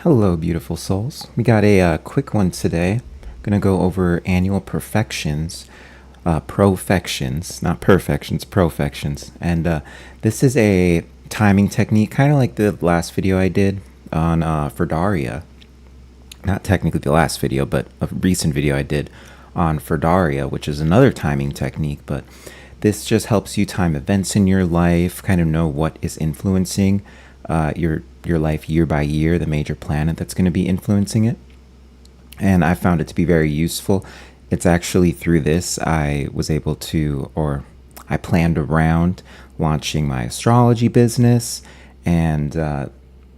Hello, beautiful souls. We got a quick one today. Gonna go over annual perfections, profections, not perfections, profections. And this is a timing technique, kind of like the last video I did on for Daria. Not technically the last video, but a recent video I did on for Daria, which is another timing technique. But this just helps you time events in your life, kind of know what is influencing your life year by year, the major planet that's going to be influencing it. And I found it to be very useful. It's actually through this I was able to, or I planned around launching my astrology business, and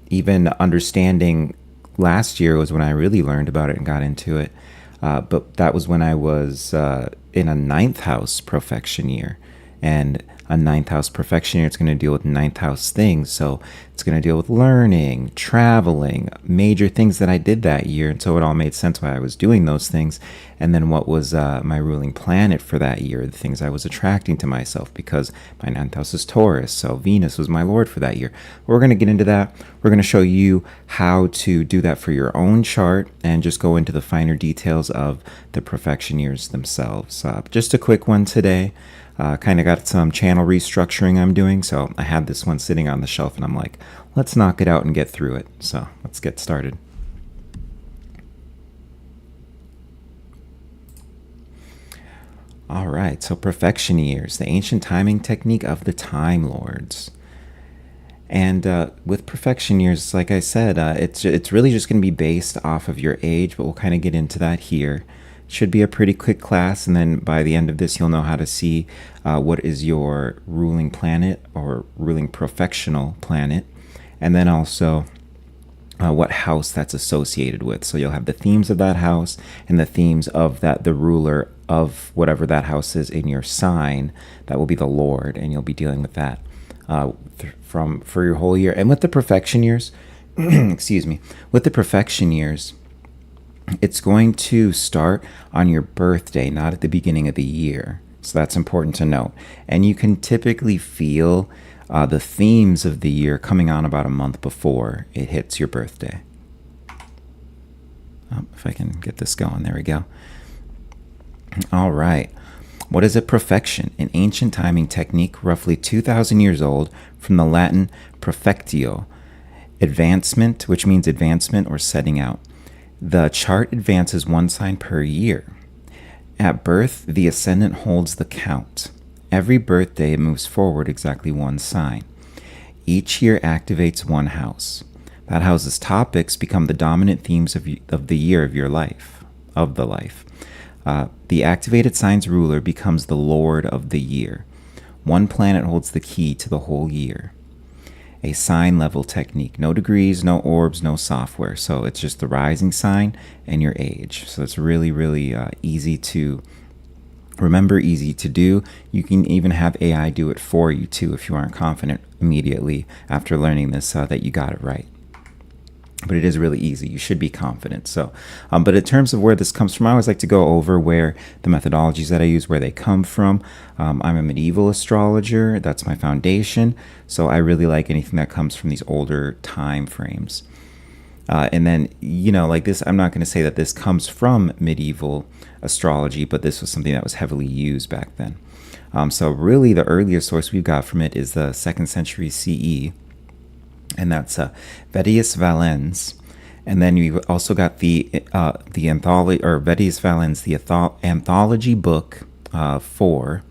even understanding last year was when I really learned about it and got into it. But that was when I was in a ninth house profection year. And a ninth house profection year, it's going to deal with ninth house things. So it's going to deal with learning, traveling, major things that I did that year. And so it all made sense why I was doing those things. And then what was my ruling planet for that year, the things I was attracting to myself, because my ninth house is Taurus. So Venus was my lord for that year. We're going to get into that. We're going to show you how to do that for your own chart and just go into the finer details of the profection years themselves. Just a quick one today. Kind of got some channel restructuring I'm doing, so I had this one sitting on the shelf, and I'm like, let's knock it out and get through it. So let's get started. All right, so profection years, the ancient timing technique of the Time Lords. And with profection years, like I said, it's really just going to be based off of your age, but we'll kind of get into that here. Should be a pretty quick class, and then by the end of this you'll know how to see what is your ruling planet or ruling profectional planet, and then also what house that's associated with. So you'll have the themes of that house and the themes of the ruler of whatever that house is in your sign. That will be the Lord, and you'll be dealing with that for your whole year. And with the profection years, excuse me, with the profection years, it's going to start on your birthday, not at the beginning of the year. So that's important to note. And you can typically feel the themes of the year coming on about a month before it hits your birthday. If I can get this going, there we go. All right. What is a profection? An ancient timing technique, roughly 2,000 years old, from the Latin profectio, advancement, which means advancement or setting out. The chart advances one sign per year. At birth, the ascendant holds the count. Every birthday, it moves forward exactly one sign. Each year activates one house. That house's topics become the dominant themes of the year of your life, of the life. The activated sign's ruler becomes the lord of the year. One planet holds the key to the whole year. A sign level technique. No degrees, no orbs, no software. So it's just the rising sign and your age. So it's really, really easy to remember, easy to do. You can even have AI do it for you too if you aren't confident immediately after learning this that you got it right. But it is really easy. You should be confident. So, but in terms of where this comes from, I always like to go over where the methodologies that I use, where they come from. I'm a medieval astrologer. That's my foundation. So I really like anything that comes from these older time frames. And then, like this, I'm not going to say that this comes from medieval astrology, but this was something that was heavily used back then. So really the earliest source we've got from it is the 2nd century CE. And that's Vettius Valens, and then you've also got the anthology, or Vettius Valens, the anthology book 4,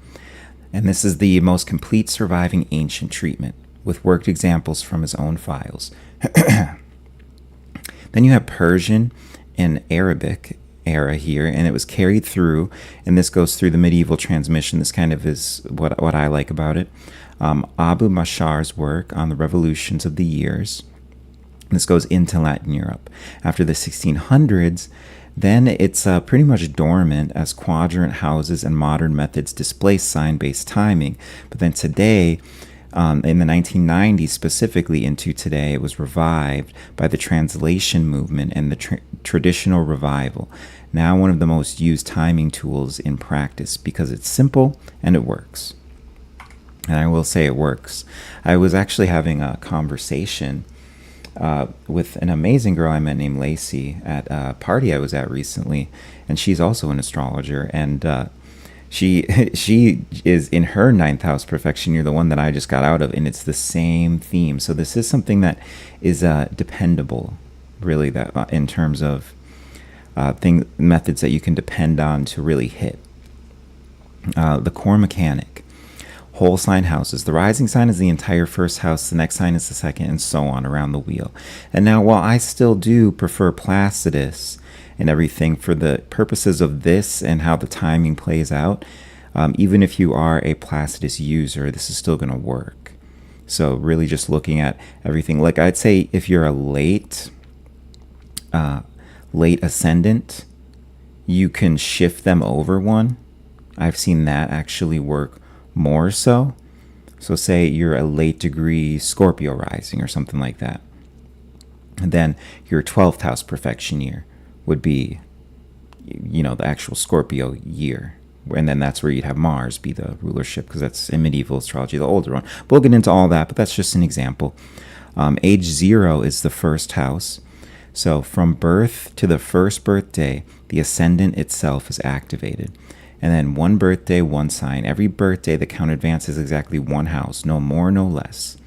and this is the most complete surviving ancient treatment with worked examples from his own files. Then you have Persian and Arabic era here, and it was carried through, and this goes through the medieval transmission. This kind of is what I like about it. Abu Mashar's work on the revolutions of the years. This goes into Latin Europe. After the 1600s, then it's pretty much dormant as quadrant houses and modern methods displace sign-based timing. But then today, in the 1990s, specifically into today, it was revived by the translation movement and the traditional revival. Now one of the most used timing tools in practice because it's simple and it works. And I will say it works. I was actually having a conversation with an amazing girl I met named Lacey at a party I was at recently, and she's also an astrologer, and she she is in her ninth house profection year, the one that I just got out of, and it's the same theme. So this is something that is dependable, really, that in terms of methods that you can depend on to really hit. The core mechanic. Whole sign houses. The rising sign is the entire first house, the next sign is the second, and so on around the wheel. And now, while I still do prefer Placidus and everything for the purposes of this and how the timing plays out, even if you are a Placidus user, this is still going to work. So really just looking at everything. Like I'd say if you're a late ascendant, you can shift them over one. I've seen that actually work more so. So say you're a late degree Scorpio rising or something like that. And then your 12th house profection year would be, the actual Scorpio year. And then that's where you'd have Mars be the rulership, because that's in medieval astrology, the older one. But we'll get into all that, but that's just an example. Age 0 is the first house. So from birth to the first birthday, the ascendant itself is activated. And then one birthday, one sign. Every birthday, the count advances exactly one house, no more, no less.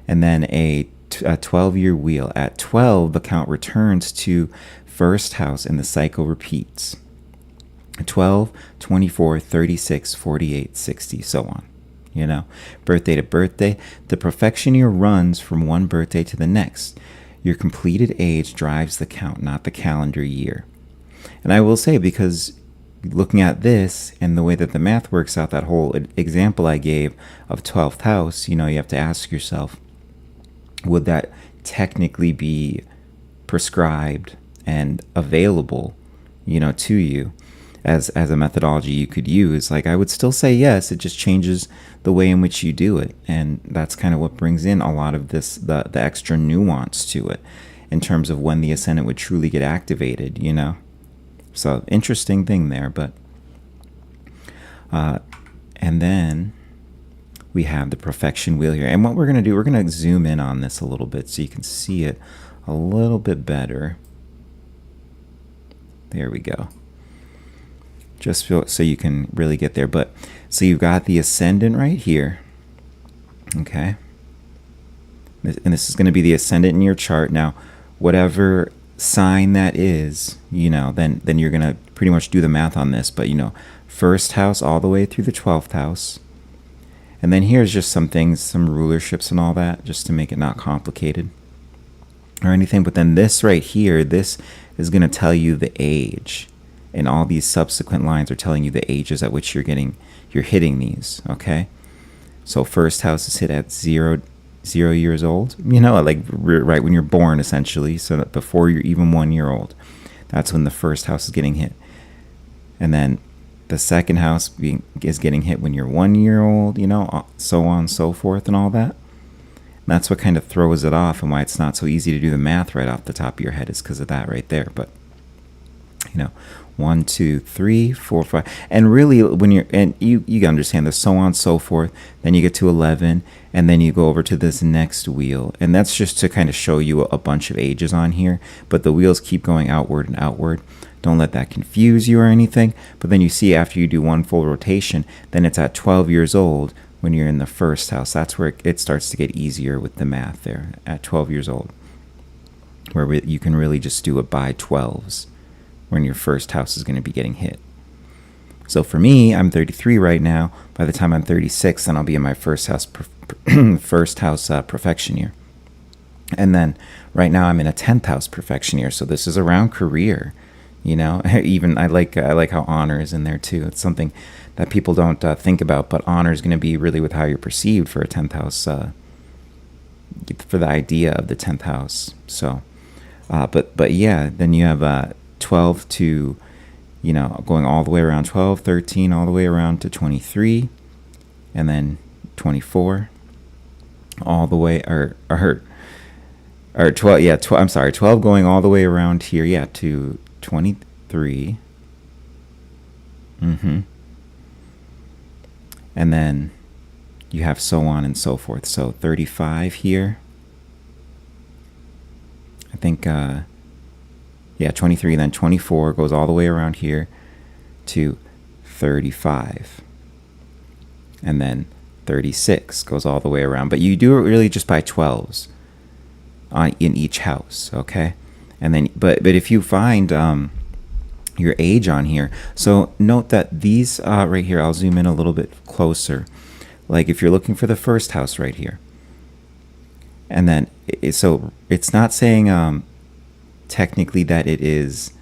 And then a 12-year wheel. At 12, the count returns to first house and the cycle repeats. 12, 24, 36, 48, 60, so on. Birthday to birthday. The profection year runs from one birthday to the next. Your completed age drives the count, not the calendar year. And I will say, because looking at this and the way that the math works out, that whole example I gave of 12th house, you have to ask yourself, would that technically be prescribed and available, to you as a methodology you could use? Like, I would still say yes, it just changes the way in which you do it. And that's kind of what brings in a lot of this, the extra nuance to it in terms of when the ascendant would truly get activated, So interesting thing there, but and then we have the profection wheel here. And what we're going to do, we're going to zoom in on this a little bit so you can see it a little bit better. There we go. Just so you can really get there. But so you've got the ascendant right here. Okay. And this is going to be the ascendant in your chart. Now, whatever sign that is, then you're going to pretty much do the math on this. But, first house all the way through the 12th house. And then here's just some things, some rulerships and all that, just to make it not complicated or anything. But then this right here, this is going to tell you the age. And all these subsequent lines are telling you the ages at which you're hitting these, okay? So first house is hit at 0 years old, like right when you're born, essentially. So that before you're even 1 year old, that's when the first house is getting hit. And then the second house is getting hit when you're 1 year old, so on and so forth and all that. And that's what kind of throws it off, and why it's not so easy to do the math right off the top of your head is because of that right there. But 1, 2, 3, 4, 5, and really when you understand this, so on and so forth. Then you get to 11, and then you go over to this next wheel, and that's just to kind of show you a bunch of ages on here. But the wheels keep going outward and outward. Don't let that confuse you or anything. But then you see after you do one full rotation, then it's at 12 years old when you're in the first house. That's where it starts to get easier with the math there at 12 years old, where you can really just do it by 12s. When your first house is going to be getting hit. So for me, I'm 33 right now. By the time I'm 36, then I'll be in my first house profection year. And then right now I'm in a 10th house profection year. So this is around career. Even I like how honor is in there too. It's something that people don't think about, but honor is going to be really with how you're perceived for a 10th house, for the idea of the 10th house. So, but yeah, then you have 12 to, going all the way around 12, 13, all the way around to 23, and then 24, all the way, or 12, yeah, I'm sorry, 12 going all the way around here, yeah, to 23. And then you have so on and so forth. So 35 here, I think, yeah, 23, then 24 goes all the way around here to 35. And then 36 goes all the way around. But you do it really just by 12s in each house, okay? And then, but if you find your age on here, so note that these right here, I'll zoom in a little bit closer. Like if you're looking for the first house right here, and then so it's not saying technically that it is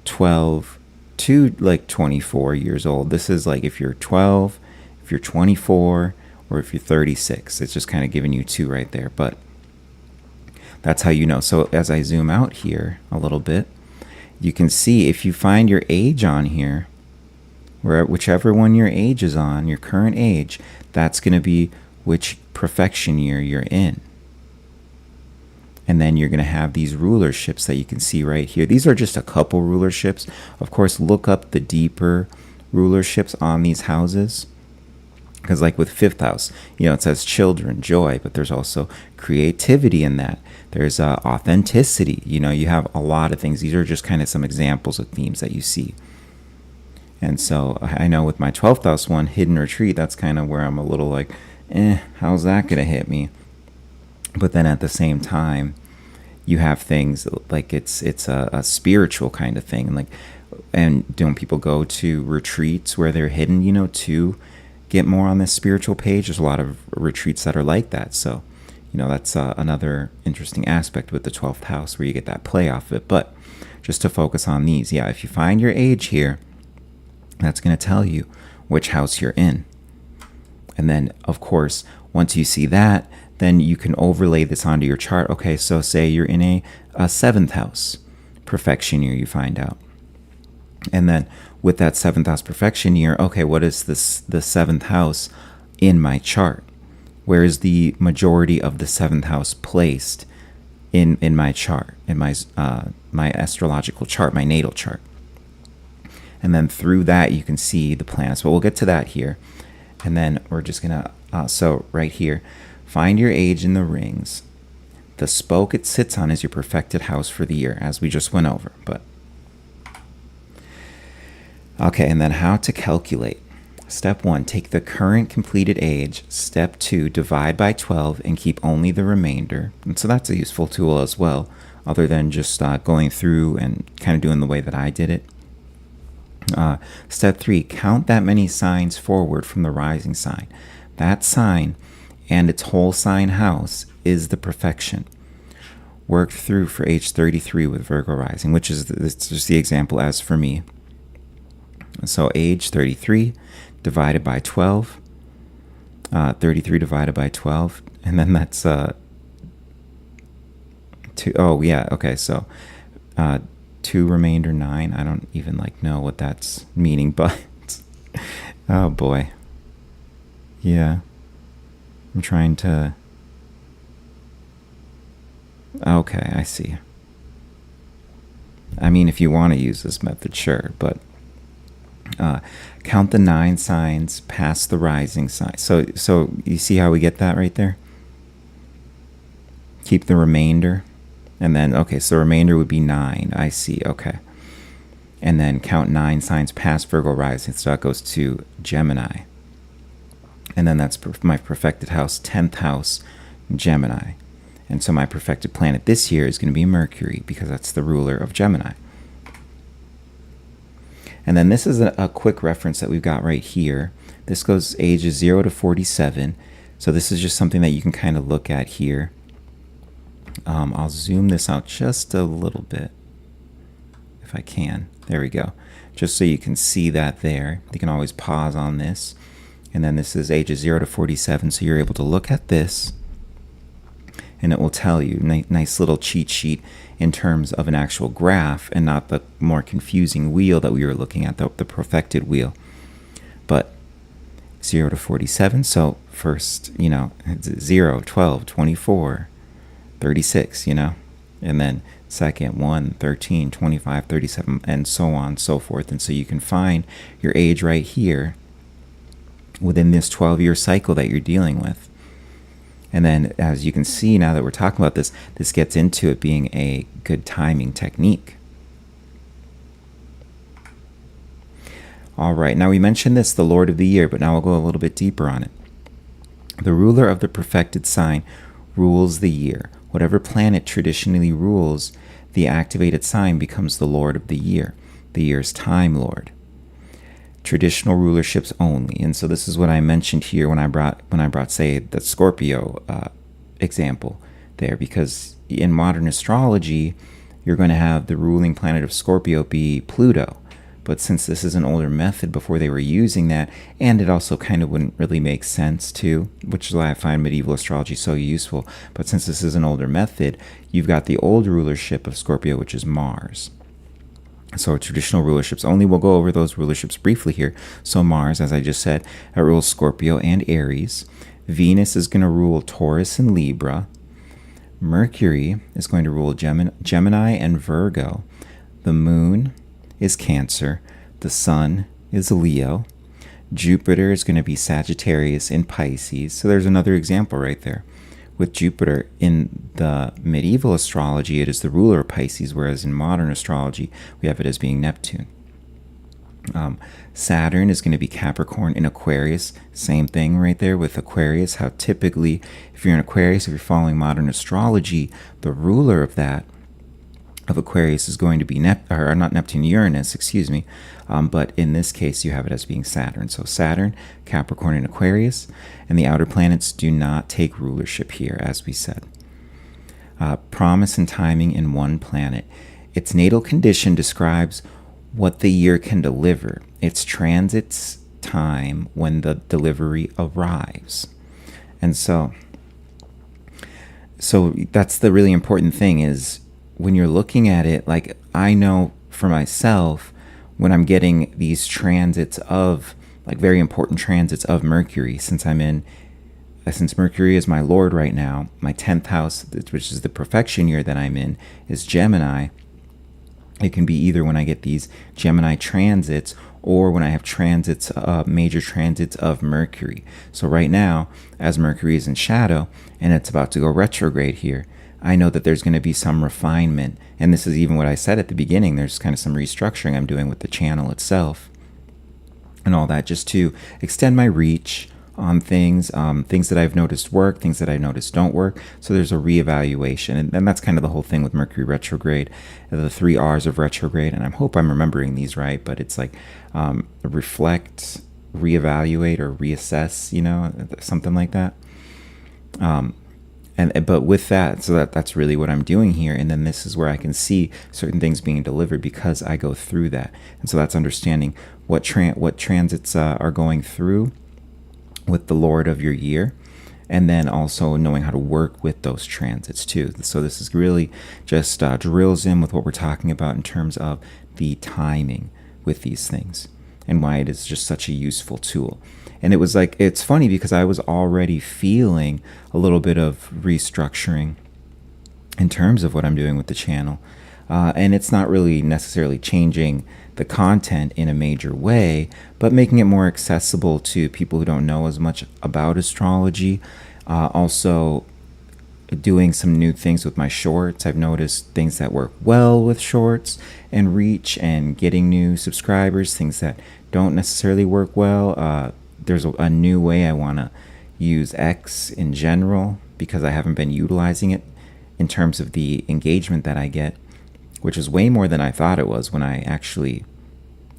12 to like 24 years old. This is like if you're 12, if you're 24, or if you're 36. It's just kind of giving you two right there, but that's how you know. So as I zoom out here a little bit, you can see if you find your age on here, whichever one your age is on, your current age, that's going to be which profection year you're in. And then you're going to have these rulerships that you can see right here. These are just a couple rulerships. Of course, look up the deeper rulerships on these houses. Because like with fifth house, you know, it says children, joy, but there's also creativity in that. There's authenticity. You know, you have a lot of things. These are just kind of some examples of themes that you see. And so I know with my 12th house one, hidden retreat, that's kind of where I'm a little like, how's that going to hit me? But then at the same time, you have things like it's a spiritual kind of thing. And don't people go to retreats where they're hidden, you know, to get more on this spiritual page? There's a lot of retreats that are like that. So, you know, that's another interesting aspect with the 12th house where you get that play off of it. But just to focus on these, yeah, if you find your age here, that's going to tell you which house you're in. And then, of course, once you see that, then you can overlay this onto your chart. Okay, so say you're in a 7th house profection year, you find out. And then with that 7th house perfection year, okay, what is this, the 7th house in my chart? Where is the majority of the 7th house placed in my chart, in my astrological chart, my natal chart? And then through that, you can see the planets. But we'll get to that here. And then we're just going to, so right here, find your age in the rings. The spoke it sits on is your perfected house for the year, as we just went over. But okay, and then how to calculate. Step 1, take the current completed age. Step 2, divide by 12 and keep only the remainder. And so that's a useful tool as well, other than just going through and kind of doing the way that I did it. Step 3, count that many signs forward from the rising sign. That sign and its whole sign house is the profection. Work through for age 33 with Virgo rising, which is just the example as for me. So age 33 divided by 12, 33 divided by 12, and then that's 2, oh yeah, okay, so 2 remainder 9. I don't even know what that's meaning, but oh boy. Yeah. I'm trying to, okay, I see. I mean, if you want to use this method, sure, but count the 9 signs past the rising sign. So you see how we get that right there? Keep the remainder. And then, okay, so remainder would be 9. I see, okay. And then count 9 signs past Virgo rising. So that goes to Gemini. And then that's my perfected house, 10th house, Gemini. And so my perfected planet this year is going to be Mercury, because that's the ruler of Gemini. And then this is a quick reference that we've got right here. This goes ages 0 to 47. So this is just something that you can kind of look at here. I'll zoom this out just a little bit, if I can. There we go. Just so you can see that there. You can always pause on this. And then this is ages 0 to 47. So you're able to look at this, and it will tell you, nice little cheat sheet in terms of an actual graph and not the more confusing wheel that we were looking at, the perfected wheel. But 0 to 47, so first, you know, 0, 12, 24, 36, you know, and then second, 1, 13, 25, 37, and so on and so forth. And so you can find your age right here within this 12-year cycle that you're dealing with. And then, as you can see now that we're talking about this, this gets into it being a good timing technique. All right, now we mentioned this, the Lord of the Year, but now we'll go a little bit deeper on it. The ruler of the perfected sign rules the year. Whatever planet traditionally rules the activated sign becomes the Lord of the Year, the year's time lord. Traditional rulerships only. And so this is what I mentioned here when I brought say the Scorpio example there, because in modern astrology you're going to have the ruling planet of Scorpio be Pluto. But since this is an older method before they were using that, and it also kind of wouldn't really make sense too, which is why I find medieval astrology so useful. But since this is an older method, you've got the old rulership of Scorpio, which is Mars. So traditional rulerships only. We'll go over those rulerships briefly here. So Mars, as I just said, it rules Scorpio and Aries. Venus is going to rule Taurus and Libra. Mercury is going to rule Gemini and Virgo. The moon is Cancer. The sun is Leo. Jupiter is going to be Sagittarius and Pisces. So there's another example right there. With Jupiter in the medieval astrology, it is the ruler of Pisces, whereas in modern astrology, we have it as being Neptune. Saturn is going to be Capricorn and Aquarius. Same thing right there with Aquarius. How typically, if you're in Aquarius, if you're following modern astrology, the ruler of Aquarius is going to be not Neptune, Uranus, excuse me. But in this case, you have it as being Saturn. So Saturn, Capricorn, and Aquarius. And the outer planets do not take rulership here, as we said. Promise and timing in one planet. Its natal condition describes what the year can deliver. Its transit's time when the delivery arrives. And so that's the really important thing is, when you're looking at it, like I know for myself, when I'm getting these transits of, like very important transits of Mercury, since Mercury is my Lord right now, my 10th house, which is the profection year that I'm in, is Gemini. It can be either when I get these Gemini transits or when I have transits, major transits of Mercury. So right now, as Mercury is in shadow and it's about to go retrograde here, I know that there's going to be some refinement. And this is even what I said at the beginning. There's kind of some restructuring I'm doing with the channel itself and all that, just to extend my reach on things that I've noticed work, things that I've noticed don't work. So there's a reevaluation. And that's kind of the whole thing with Mercury retrograde, the 3 R's of retrograde. And I hope I'm remembering these right, but it's like reflect, reevaluate, or reassess, something like that. But with that, so that's really what I'm doing here. And then this is where I can see certain things being delivered because I go through that. And so that's understanding what transits are going through with the Lord of your year, and then also knowing how to work with those transits too. So this is really just drills in with what we're talking about in terms of the timing with these things and why it is just such a useful tool. And it was like, it's funny because I was already feeling a little bit of restructuring in terms of what I'm doing with the channel. And it's not really necessarily changing the content in a major way, but making it more accessible to people who don't know as much about astrology. Also doing some new things with my shorts. I've noticed things that work well with shorts and reach and getting new subscribers, things that don't necessarily work well. There's a new way I want to use X in general because I haven't been utilizing it in terms of the engagement that I get, which is way more than I thought it was when I actually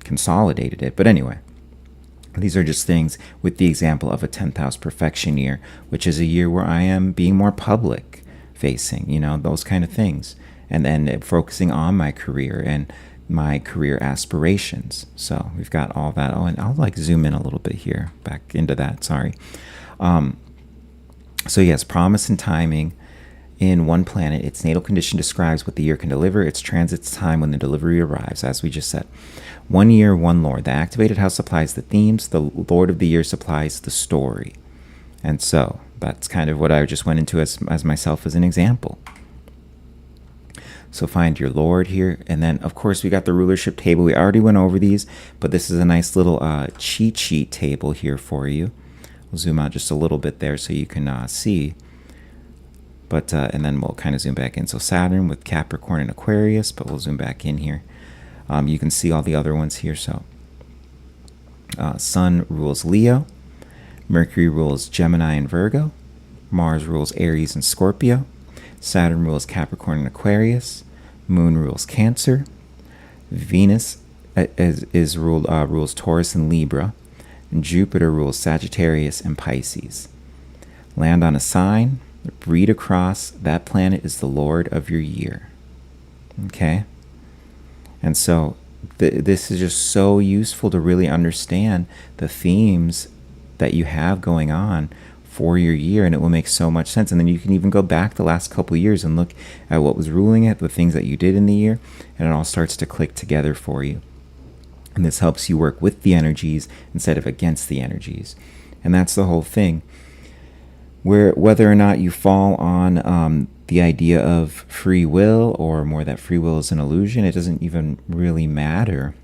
consolidated it. But anyway, these are just things with the example of a 10th house profection year, which is a year where I am being more public facing, those kind of things, and then focusing on my career and my career aspirations. So we've got all that. Oh, and I'll zoom in a little bit here, back into that. Sorry. So yes, promise and timing in one planet. Its natal condition describes what the year can deliver. Its transit's time when the delivery arrives, as we just said. 1 year, 1 Lord. The activated house supplies the themes. The Lord of the year supplies the story. And so that's kind of what I just went into as myself as an example. So find your Lord here. And then, of course, we got the rulership table. We already went over these, but this is a nice little cheat sheet table here for you. We'll zoom out just a little bit there so you can see. But and then we'll kind of zoom back in. So Saturn with Capricorn and Aquarius, but we'll zoom back in here. You can see all the other ones here. So Sun rules Leo, Mercury rules Gemini and Virgo, Mars rules Aries and Scorpio, Saturn rules Capricorn and Aquarius, Moon rules Cancer, Venus rules Taurus and Libra, and Jupiter rules Sagittarius and Pisces. Land on a sign, read across, that planet is the Lord of your year. Okay? And so this is just so useful to really understand the themes that you have going on for your year, and it will make so much sense. And then you can even go back the last couple of years and look at what was ruling it, the things that you did in the year, and it all starts to click together for you. And this helps you work with the energies instead of against the energies. And that's the whole thing. Whether or not you fall on the idea of free will, or more that free will is an illusion, it doesn't even really matter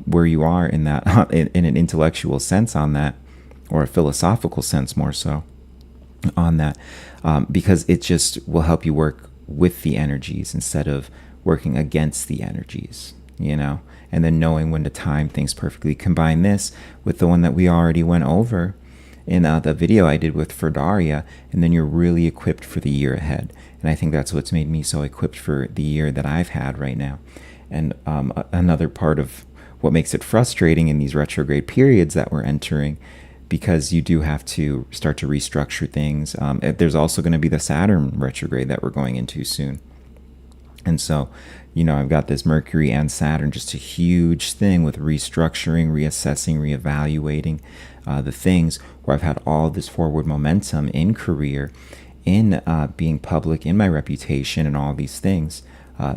where you are in that, in an intellectual sense on that, or a philosophical sense more so on that, because it just will help you work with the energies instead of working against the energies, you know, and then knowing when to time things perfectly. Combine this with the one that we already went over in the video I did with Ferdaria, and then you're really equipped for the year ahead. And I think that's what's made me so equipped for the year that I've had right now. And another part of what makes it frustrating in these retrograde periods that we're entering, because you do have to start to restructure things. There's also going to be the Saturn retrograde that we're going into soon. And so, you know, I've got this Mercury and Saturn, just a huge thing with restructuring, reassessing, reevaluating the things where I've had all this forward momentum in career, in being public, in my reputation, and all these things.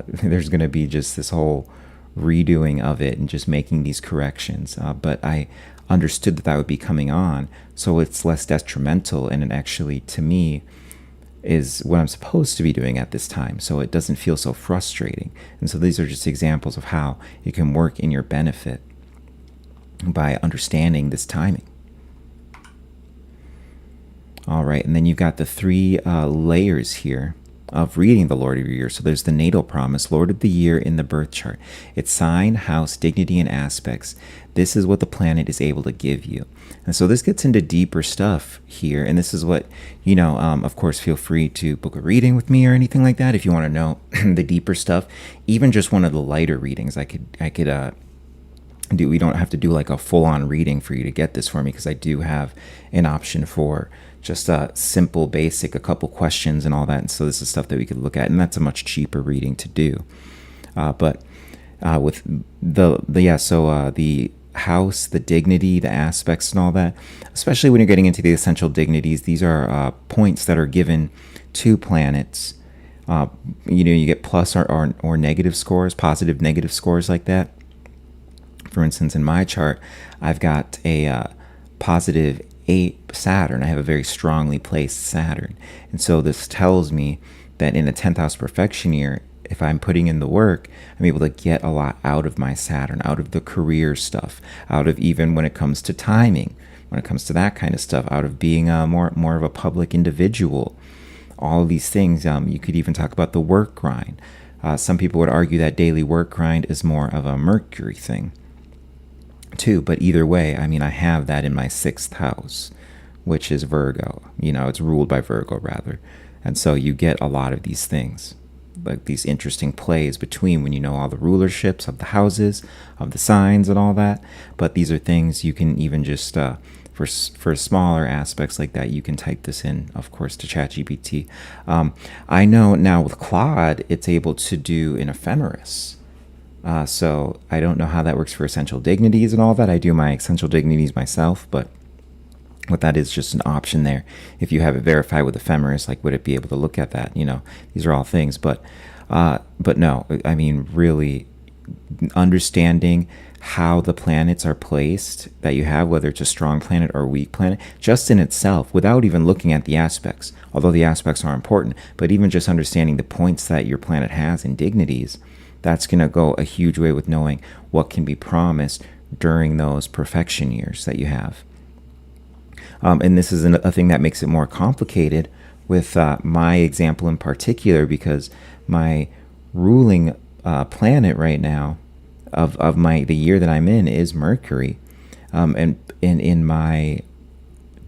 There's going to be just this whole redoing of it and just making these corrections. But I understood that would be coming on, so it's less detrimental, and it actually, to me, is what I'm supposed to be doing at this time, so it doesn't feel so frustrating. And so these are just examples of how it can work in your benefit by understanding this timing. All right, and then you've got the three layers here of reading the Lord of your year. So there's the natal promise, Lord of the year in the birth chart. It's sign, house, dignity, and aspects. This is what the planet is able to give you. And so this gets into deeper stuff here. And this is what, you know, of course, feel free to book a reading with me or anything like that if you want to know the deeper stuff. Even just one of the lighter readings, I could do. We don't have to do like a full-on reading for you to get this for me, because I do have an option for just a simple, basic, a couple questions and all that. And so this is stuff that we could look at, and that's a much cheaper reading to do. But with the house, the dignity, the aspects, and all that, especially when you're getting into the essential dignities, these are points that are given to planets. You know, you get plus or negative scores, positive, negative scores like that. For instance, in my chart, I've got a positive 8 Saturn. I have a very strongly placed Saturn. And so this tells me that in a 10th house perfection year, if I'm putting in the work, I'm able to get a lot out of my Saturn, out of the career stuff, out of even when it comes to timing, when it comes to that kind of stuff, out of being more of a public individual. All of these things, you could even talk about the work grind. Some people would argue that daily work grind is more of a Mercury thing too, but either way, I mean, I have that in my 6th house, which is Virgo. You know, it's ruled by Virgo rather. And so you get a lot of these things, like these interesting plays between when you know all the rulerships of the houses, of the signs and all that. But these are things you can even just, for smaller aspects like that, you can type this in, of course, to ChatGPT. I know now with Claude, it's able to do an ephemeris. So I don't know how that works for essential dignities and all that. I do my essential dignities myself, but what that is just an option there. If you have it verified with ephemeris, like would it be able to look at that? You know, these are all things, but no, I mean, really understanding how the planets are placed that you have, whether it's a strong planet or a weak planet, just in itself, without even looking at the aspects, although the aspects are important, but even just understanding the points that your planet has in dignities, that's going to go a huge way with knowing what can be promised during those perfection years that you have. And this is a thing that makes it more complicated with my example in particular, because my ruling planet right now of my the year that I'm in is Mercury, and in my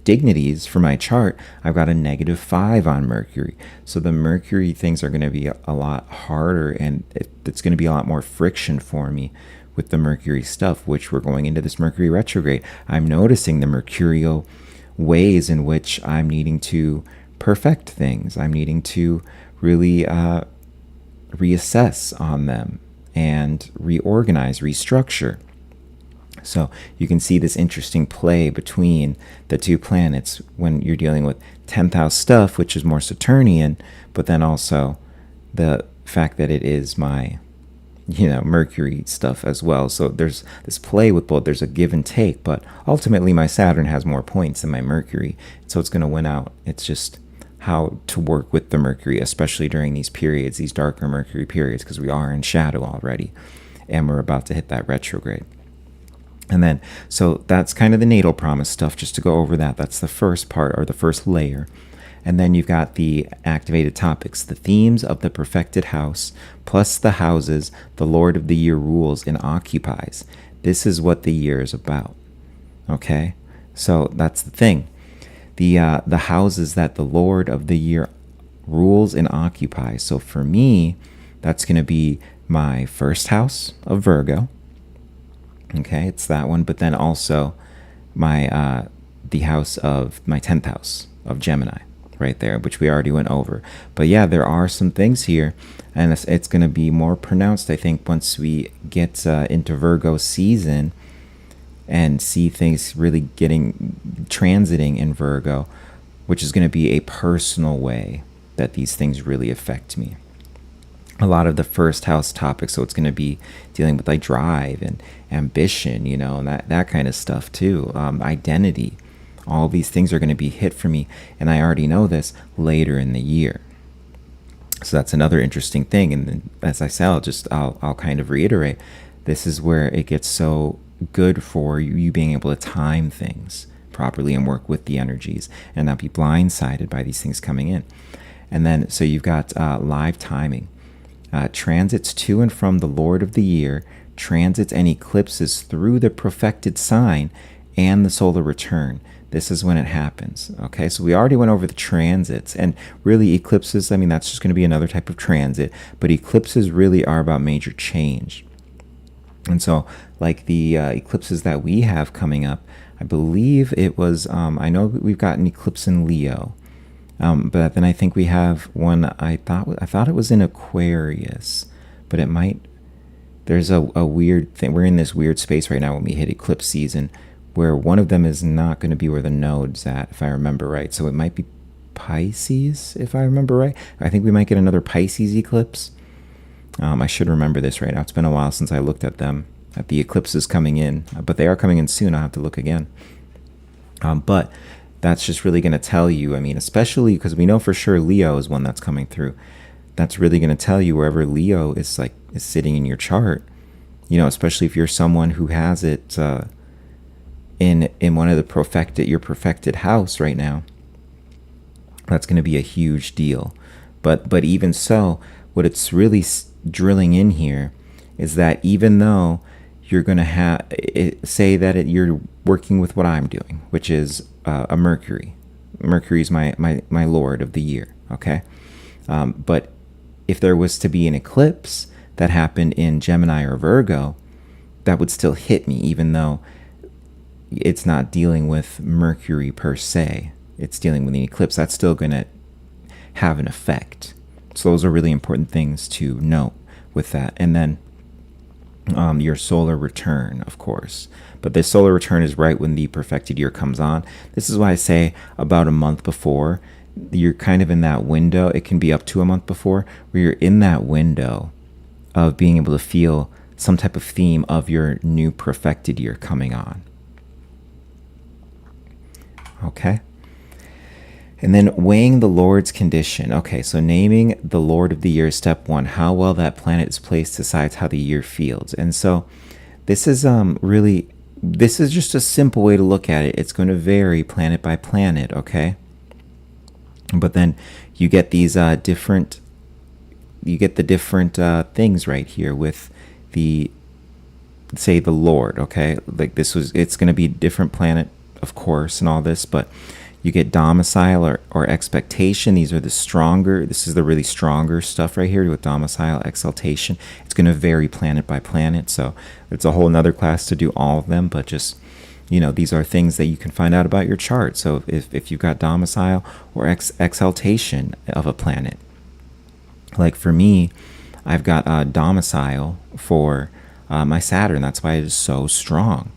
dignities for my chart, I've got a -5 on Mercury. So the Mercury things are going to be a lot harder, and it's going to be a lot more friction for me with the Mercury stuff, which we're going into this Mercury retrograde. I'm noticing the mercurial ways in which I'm needing to perfect things. I'm needing to really reassess on them and reorganize, restructure. So you can see this interesting play between the two planets when you're dealing with 10th house stuff, which is more Saturnian, but then also the fact that it is my, Mercury stuff as well. So there's this play with both. There's a give and take, but ultimately my Saturn has more points than my Mercury, so it's going to win out. It's just how to work with the Mercury, especially during these periods, these darker Mercury periods, because we are in shadow already, and we're about to hit that retrograde. And then, so that's kind of the natal promise stuff, just to go over that. That's the first part, or the first layer. And then you've got the activated topics, the themes of the perfected house, plus the houses the Lord of the Year rules and occupies. This is what the year is about. Okay? So that's the thing. The houses that the Lord of the Year rules and occupies. So for me, that's going to be my first house of Virgo. Okay, it's that one. But then also my the house of my 10th house of Gemini right there, which we already went over. But yeah, there are some things here, and it's going to be more pronounced, I think, once we get into Virgo season and see things really transiting in Virgo, which is going to be a personal way that these things really affect me. A lot of the first house topics, so it's going to be dealing with like drive and ambition, and that kind of stuff too, identity. All these things are going to be hit for me, and I already know this later in the year. So that's another interesting thing. And then, as I say, I'll kind of reiterate, this is where it gets so good for you being able to time things properly and work with the energies and not be blindsided by these things coming in. And then, so you've got live timing. Transits to and from the Lord of the Year, transits and eclipses through the perfected sign and the solar return. This is when it happens. Okay, so we already went over the transits, and really eclipses, I mean, that's just going to be another type of transit, but eclipses really are about major change. And so, like the eclipses that we have coming up, I believe it was, I know we've got an eclipse in Leo. But then I think we have one, I thought it was in Aquarius, but it might, there's a weird thing. We're in this weird space right now when we hit eclipse season, where one of them is not going to be where the node's at, if I remember right. So it might be Pisces, if I remember right. I think we might get another Pisces eclipse. I should remember this right now. It's been a while since I looked at them, at the eclipses coming in, but they are coming in soon. I'll have to look again. But that's just really going to tell you, I mean, especially because we know for sure Leo is one that's coming through. That's really going to tell you wherever Leo is sitting in your chart, especially if you're someone who has it in one of the your perfected house right now. That's going to be a huge deal. But even so, what it's really drilling in here is that even though you're going to say that you're working with what I'm doing, which is a Mercury. Mercury is my Lord of the Year, okay? But if there was to be an eclipse that happened in Gemini or Virgo, that would still hit me, even though it's not dealing with Mercury per se. It's dealing with an eclipse. That's still going to have an effect. So those are really important things to note with that. And then your solar return, of course. But the solar return is right when the perfected year comes on. This is why I say about a month before. You're kind of in that window. It can be up to a month before, where you're in that window of being able to feel some type of theme of your new perfected year coming on. Okay. And then weighing the Lord's condition. Okay, so naming the Lord of the Year, step one. How well that planet is placed decides how the year feels. And so this is this is just a simple way to look at it. It's going to vary planet by planet, okay? But then you get these different, you get the different things right here with the, say, the Lord. Okay, like this was, it's going to be different planet, of course, and all this, but you get domicile or expectation. These are the stronger, this is the really stronger stuff right here with domicile, exaltation. It's going to vary planet by planet, so it's a whole nother class to do all of them, but just, these are things that you can find out about your chart. So if you've got domicile or exaltation of a planet, like for me, I've got domicile for my Saturn. That's why it is so strong,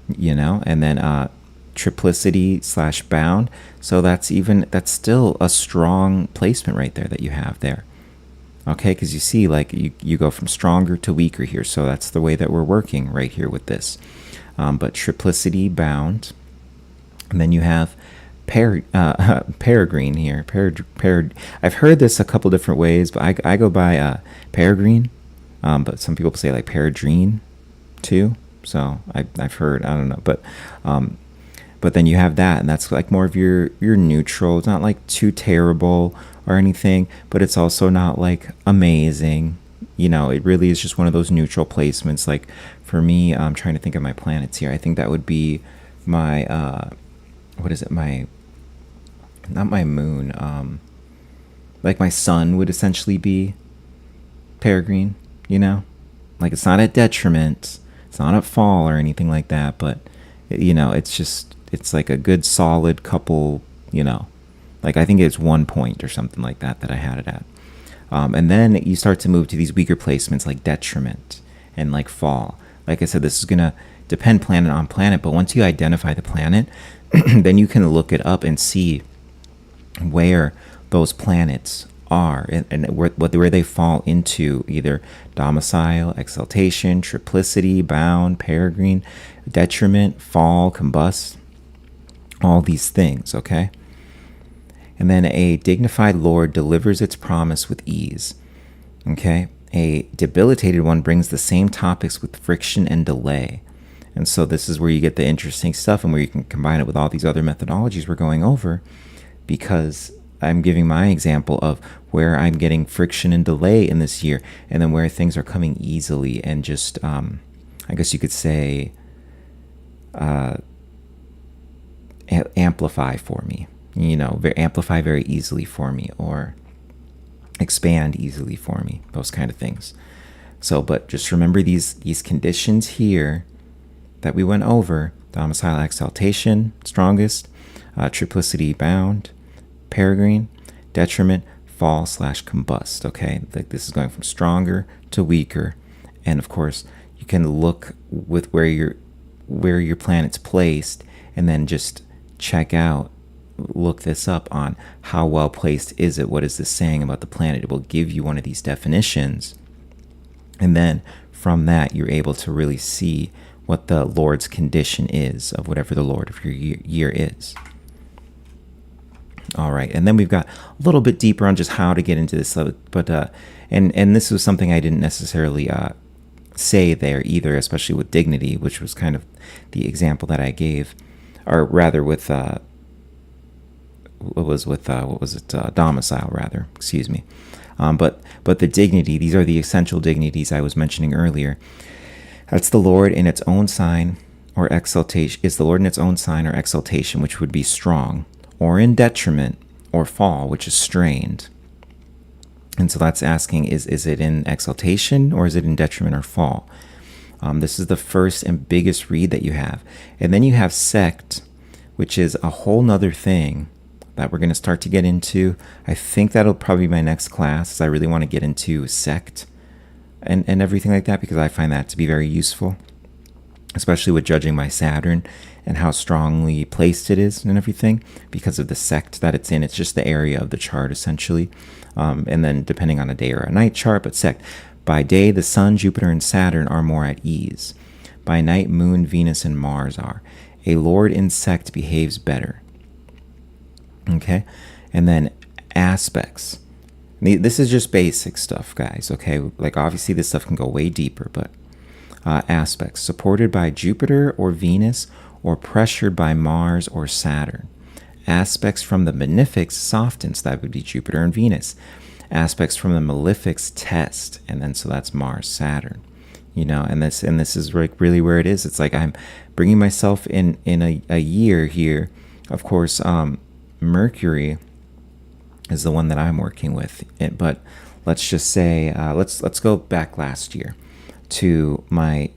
and then triplicity / bound. So that's still a strong placement right there that you have there. Okay, because you see, like you go from stronger to weaker here. So that's the way that we're working right here with this. But triplicity, bound, and then you have peregrine here. I've heard this a couple different ways, but I go by peregrine. But some people say like peregrine too. So I've heard, I don't know, but then you have that, and that's like more of your neutral. It's not like too terrible or anything, but it's also not like amazing. It really is just one of those neutral placements. Like for me, I'm trying to think of my planets here. I think that would be my what is it? Not my moon. Like my sun would essentially be peregrine. Like it's not at detriment. It's not at fall or anything like that, but it's like a good solid couple, like I think it's 1 point or something like that I had it at. And then you start to move to these weaker placements like detriment and like fall. Like I said, this is going to depend planet on planet, but once you identify the planet, then you can look it up and see where those planets are and where they fall into either domicile, exaltation, triplicity, bound, peregrine, detriment, fall, combust, all these things, okay? And then a dignified lord delivers its promise with ease, okay? A debilitated one brings the same topics with friction and delay. And so this is where you get the interesting stuff and where you can combine it with all these other methodologies we're going over, because I'm giving my example of where I'm getting friction and delay in this year, and then where things are coming easily and just, I guess you could say, amplify for me, amplify very easily for me, or expand easily for me, those kind of things. So, but just remember these conditions here that we went over: domicile, exaltation, strongest, triplicity, bound, peregrine, detriment, fall / combust. Okay, like this is going from stronger to weaker, and of course you can look with where your planet's placed, and then just look this up on how well placed is it. What is this saying about the planet? It will give you one of these definitions, and then from that you're able to really see what the Lord's condition is of whatever the Lord of your year is. All right, and then we've got a little bit deeper on just how to get into this, but and this was something I didn't necessarily say there either, especially with dignity, which was kind of the example that I gave, or rather with domicile, rather, excuse me. But the dignity, these are the essential dignities I was mentioning earlier. That's the Lord in its own sign or exaltation. Is the Lord in its own sign or exaltation, which would be strong, or in detriment or fall, which is strained. And so that's asking, is it in exaltation or is it in detriment or fall? This is the first and biggest read that you have. And then you have sect, which is a whole nother thing that we're going to start to get into. I think that'll probably be my next class. I really want to get into sect and everything like that, because I find that to be very useful, especially with judging my Saturn and how strongly placed it is and everything, because of the sect that it's in. It's just the area of the chart, essentially. And then depending on a day or a night chart, but sect. By day, the Sun, Jupiter, and Saturn are more at ease. By night, Moon, Venus, and Mars are. A lord in sect behaves better. Okay? And then aspects. This is just basic stuff, guys, okay? Like, obviously, this stuff can go way deeper, but aspects. Supported by Jupiter or Venus, or pressured by Mars or Saturn. Aspects from the benefics soften, so that would be Jupiter and Venus. Aspects from the malefics test, and then so that's Mars, Saturn. And this is like really where it is. It's like I'm bringing myself in a year here. Of course, Mercury is the one that I'm working with, but let's just say let's go back last year to my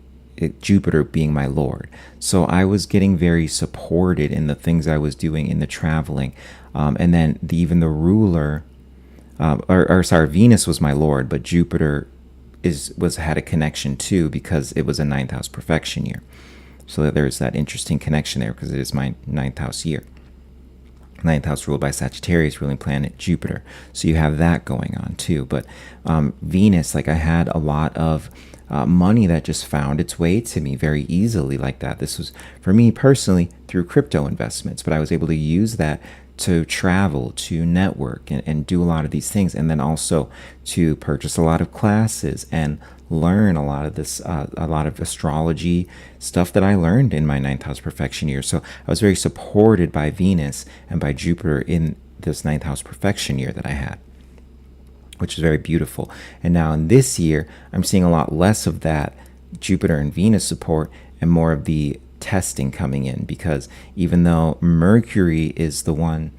Jupiter being my Lord. So I was getting very supported in the things I was doing in the traveling, and then even the ruler, Venus was my Lord, but Jupiter had a connection too, because it was a ninth house profection year. So there's that interesting connection there, because it is my ninth house year. Ninth house ruled by Sagittarius, ruling planet Jupiter. So you have that going on too. But Venus, like I had a lot of money that just found its way to me very easily like that. This was, for me personally, through crypto investments, but I was able to use that to travel, to network, and do a lot of these things, and then also to purchase a lot of classes and learn a lot of this, a lot of astrology stuff that I learned in my ninth house perfection year. So I was very supported by Venus and by Jupiter in this ninth house perfection year that I had, which is very beautiful. And now in this year, I'm seeing a lot less of that Jupiter and Venus support and more of the testing coming in, because even though Mercury is the one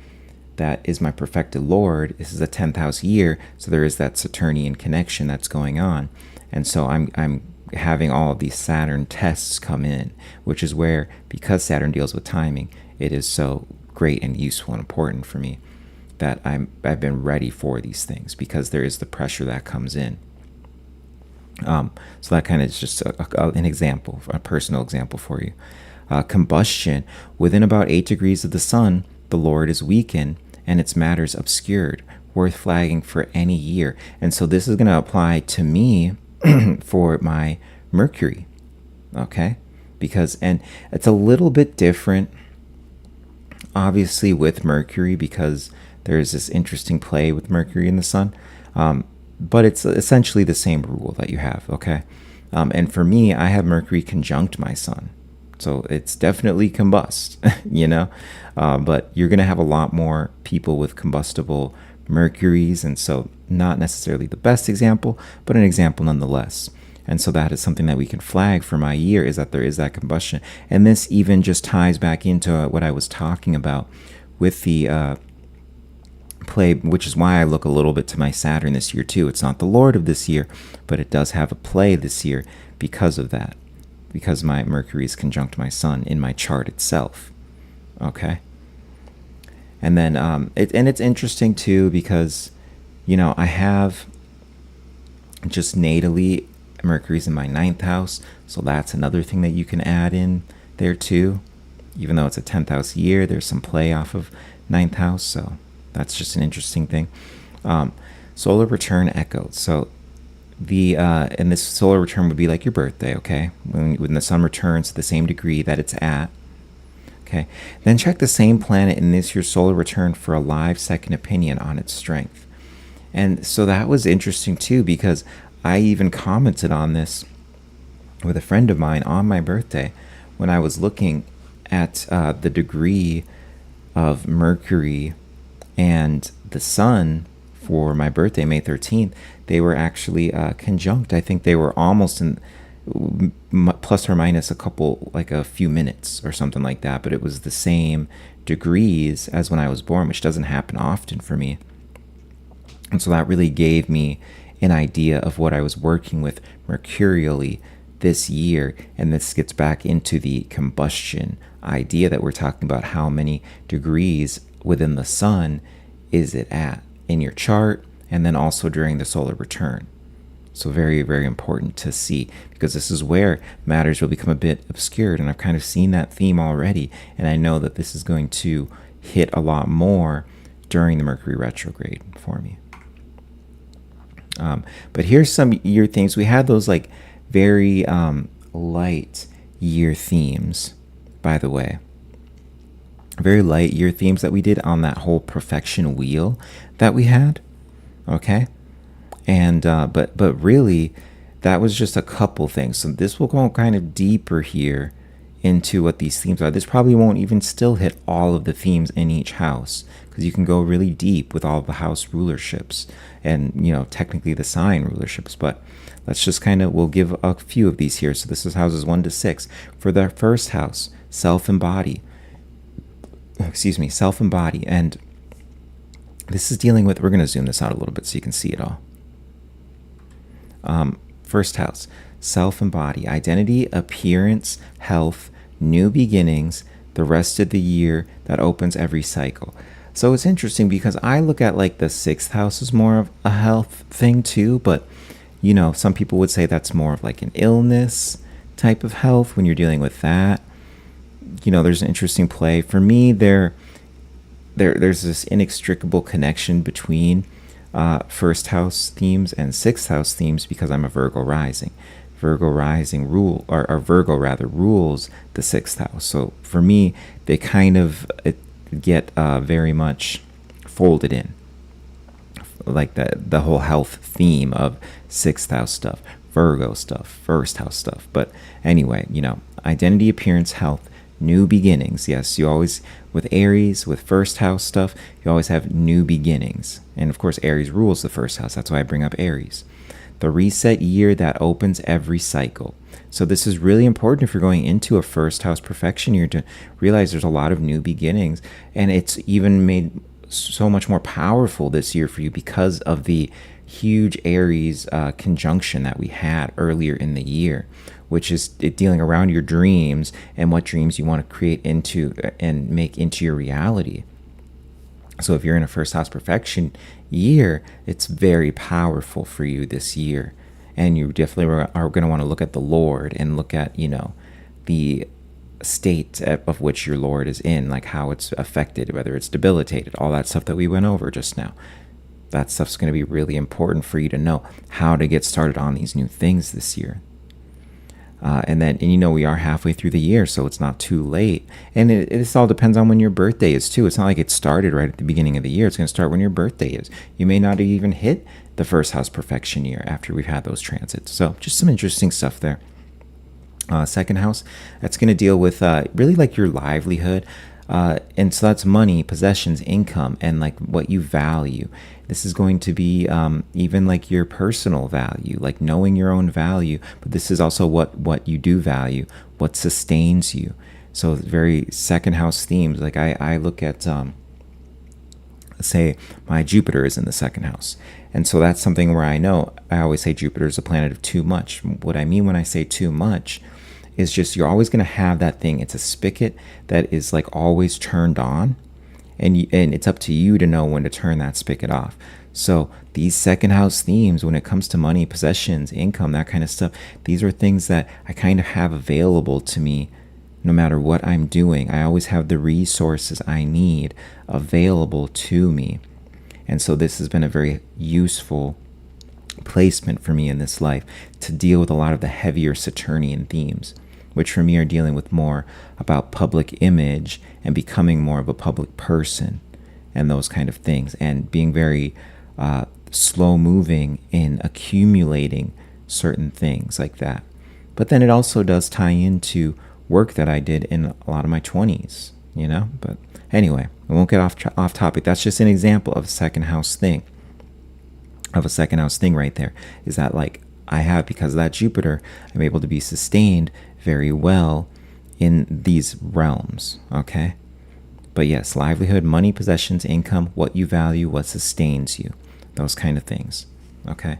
that is my perfected Lord, this is a 10th house year, so there is that Saturnian connection that's going on. And so I'm having all of these Saturn tests come in, which is where, because Saturn deals with timing, it is so great and useful and important for me that I've been ready for these things, because there is the pressure that comes in. So that kind of is just an example, a personal example for you. Combustion. Within about 8 degrees of the sun, the Lord is weakened and its matters obscured, worth flagging for any year. And so this is going to apply to me for my Mercury. Okay? And it's a little bit different, obviously, with Mercury, because there's this interesting play with Mercury and the sun. But it's essentially the same rule that you have, okay? And for me, I have Mercury conjunct my sun. So it's definitely combust, but you're going to have a lot more people with combustible Mercuries. And so not necessarily the best example, but an example nonetheless. And so that is something that we can flag for my year, is that there is that combustion. And this even just ties back into what I was talking about with the play, which is why I look a little bit to my Saturn this year too. It's not the Lord of this year, but it does have a play this year because of that, because my Mercury is conjunct my sun in my chart itself. Okay. And then it's interesting too, because I have just natally Mercury's in my ninth house, so that's another thing that you can add in there too. Even though it's a 10th house year, there's some play off of ninth house, so that's just an interesting thing. Solar return echoed. So and this solar return would be like your birthday, okay? When the sun returns to the same degree that it's at, okay? Then check the same planet in this year's solar return for a live second opinion on its strength. And so that was interesting too, because I even commented on this with a friend of mine on my birthday when I was looking at the degree of Mercury and the sun for my birthday, May 13th. They were actually conjunct. I think they were almost in plus or minus a few minutes or something like that, but it was the same degrees as when I was born, which doesn't happen often for me. And so that really gave me an idea of what I was working with mercurially this year. And this gets back into the combustion idea that we're talking about. How many degrees within the sun is it at in your chart, and then also during the solar return. So very, very important to see, because this is where matters will become a bit obscured, and I've kind of seen that theme already, and I know that this is going to hit a lot more during the Mercury retrograde for me. But here's some year themes. We had those like very light year themes, by the way. Very light year themes that we did on that whole profection wheel that we had. Okay. And but really that was just a couple things. So this will go kind of deeper here into what these themes are. This probably won't even still hit all of the themes in each house, because you can go really deep with all of the house rulerships and, technically the sign rulerships. But let's just we'll give a few of these here. So this is houses 1 to 6. For the first house, self-embody. Self-embody. And this is dealing with, we're going to zoom this out a little bit so you can see it all. First house, self-embody, identity, appearance, health, new beginnings, the rest of the year that opens every cycle. So it's interesting because I look at like the 6th house as more of a health thing too, but some people would say that's more of like an illness type of health when you're dealing with that. There's an interesting play. For me, there's this inextricable connection between first house themes and 6th house themes because I'm a Virgo rising. Virgo rising rules the 6th house. So for me, they kind of get very much folded in, like the whole health theme of 6th house stuff, Virgo stuff, first house stuff. But anyway, identity, appearance, health, new beginnings. Yes, you always, with Aries, with first house stuff, you always have new beginnings. And of course, Aries rules the first house. That's why I bring up Aries. The reset year that opens every cycle. So this is really important if you're going into a first house profection year, to realize there's a lot of new beginnings. And it's even made so much more powerful this year for you because of the huge Aries conjunction that we had earlier in the year, which is dealing around your dreams and what dreams you want to create into and make into your reality. So if you're in a first house perfection year, it's very powerful for you this year. And you definitely are going to want to look at the Lord and look at, the state of which your Lord is in, like how it's affected, whether it's debilitated, all that stuff that we went over just now. That stuff's going to be really important for you to know how to get started on these new things this year. And we are halfway through the year, so it's not too late. And this all depends on when your birthday is, too. It's not like it started right at the beginning of the year. It's going to start when your birthday is. You may not even hit the first house perfection year after we've had those transits. So just some interesting stuff there. Second house, that's going to deal with really like your livelihood. And so that's money, possessions, income, and like what you value. This is going to be even like your personal value, like knowing your own value. But this is also what you do value, what sustains you. So very second house themes. Like I look at, say my Jupiter is in the second house. And so that's something where I always say Jupiter is a planet of too much. What I mean when I say too much is just you're always going to have that thing. It's a spigot that is like always turned on, and it's up to you to know when to turn that spigot off. So these second house themes, when it comes to money, possessions, income, that kind of stuff, these are things that I kind of have available to me no matter what I'm doing. I always have the resources I need available to me. And so this has been a very useful placement for me in this life to deal with a lot of the heavier Saturnian themes, which for me are dealing with more about public image and becoming more of a public person and those kind of things, and being very slow moving in accumulating certain things like that. But then it also does tie into work that I did in a lot of my 20s, But anyway, I won't get off topic. That's just an example of a second house thing. Right there, is that like I have, because of that Jupiter, I'm able to be sustained very well in these realms. Okay. But yes, livelihood, money, possessions, income, what you value, what sustains you, those kind of things. Okay.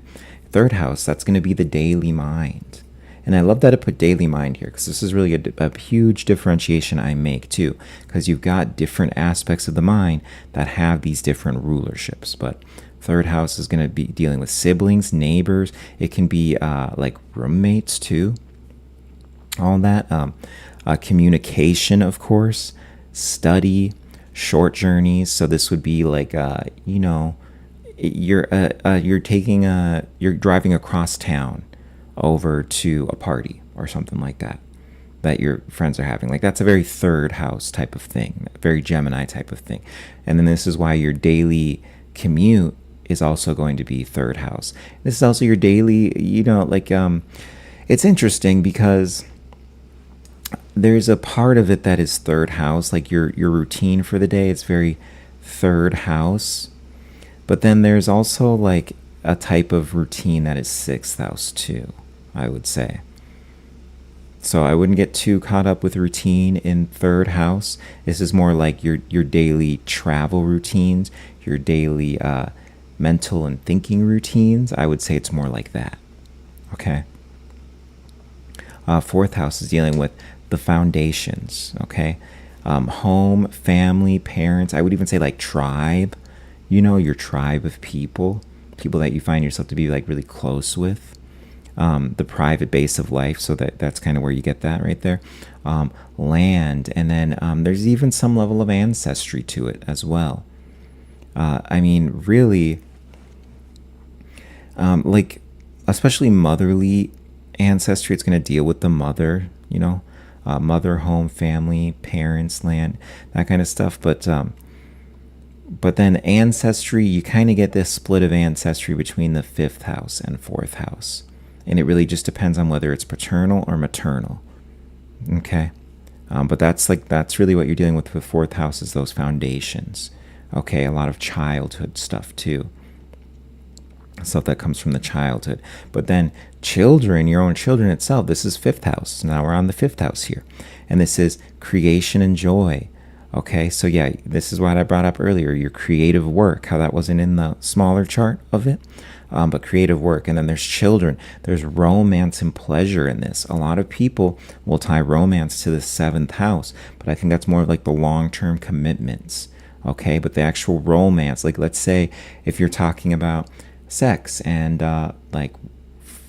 Third house, that's going to be the daily mind. And I love that I put daily mind here, because this is really a huge differentiation I make too, because you've got different aspects of the mind that have these different rulerships. But third house is going to be dealing with siblings, neighbors. It can be like roommates too. All that. Communication, of course. Study, short journeys. So this would be like, you're driving across town over to a party or something like that your friends are having. Like that's a very third house type of thing, very Gemini type of thing. And then this is why your daily commute is also going to be third house. This is also your daily, it's interesting because there's a part of it that is third house, like your routine for the day. It's very third house. But then there's also like a type of routine that is sixth house too, I would say. So I wouldn't get too caught up with routine in third house. This is more like your daily travel routines, your daily mental and thinking routines. I would say it's more like that. Okay. Fourth house is dealing with the foundations. Okay. Home, family, parents. I would even say like tribe. You know, your tribe of people, people that you find yourself to be like really close with. The private base of life. So that's kind of where you get that right there. Land, and then there's even some level of ancestry to it as well. I mean, really, like especially motherly ancestry. It's going to deal with the mother. You know, mother, home, family, parents, land, that kind of stuff. But then ancestry, you kind of get this split of ancestry between the fifth house and fourth house. And it really just depends on whether it's paternal or maternal. Okay. But that's really what you're dealing with fourth house, is those foundations. Okay. A lot of childhood stuff too. Stuff that comes from the childhood. But then children, your own children itself, this is fifth house. Now we're on the fifth house here. And this is creation and joy. Okay, so yeah, this is what I brought up earlier, your creative work, how that wasn't in the smaller chart of it, but creative work. And then there's children, there's romance and pleasure in this. A lot of people will tie romance to the seventh house, but I think that's more like the long-term commitments. Okay, but the actual romance, like let's say if you're talking about sex and like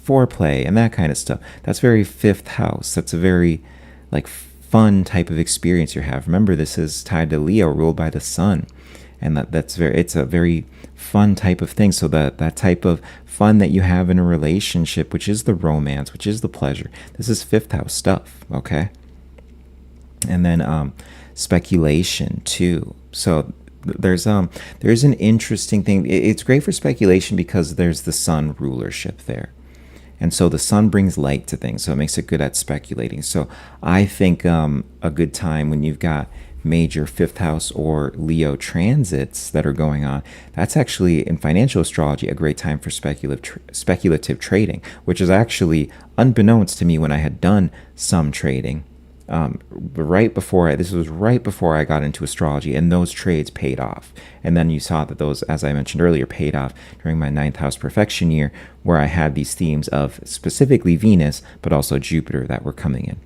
foreplay and that kind of stuff, that's very fifth house. That's a very like fun type of experience you have. Remember, this is tied to Leo, ruled by the sun, and it's a very fun type of thing. So that type of fun that you have in a relationship, which is the romance, which is the pleasure, this is fifth house stuff. Okay. And then speculation too. So there's an interesting thing. It's great for speculation because there's the sun rulership there. And so the sun brings light to things, so it makes it good at speculating. So I think a good time when you've got major fifth house or Leo transits that are going on, that's actually in financial astrology a great time for speculative trading, which is actually unbeknownst to me when I had done some trading. This was right before I got into astrology, and those trades paid off. And then you saw that those, as I mentioned earlier, paid off during my ninth house profection year, where I had these themes of specifically Venus, but also Jupiter that were coming in.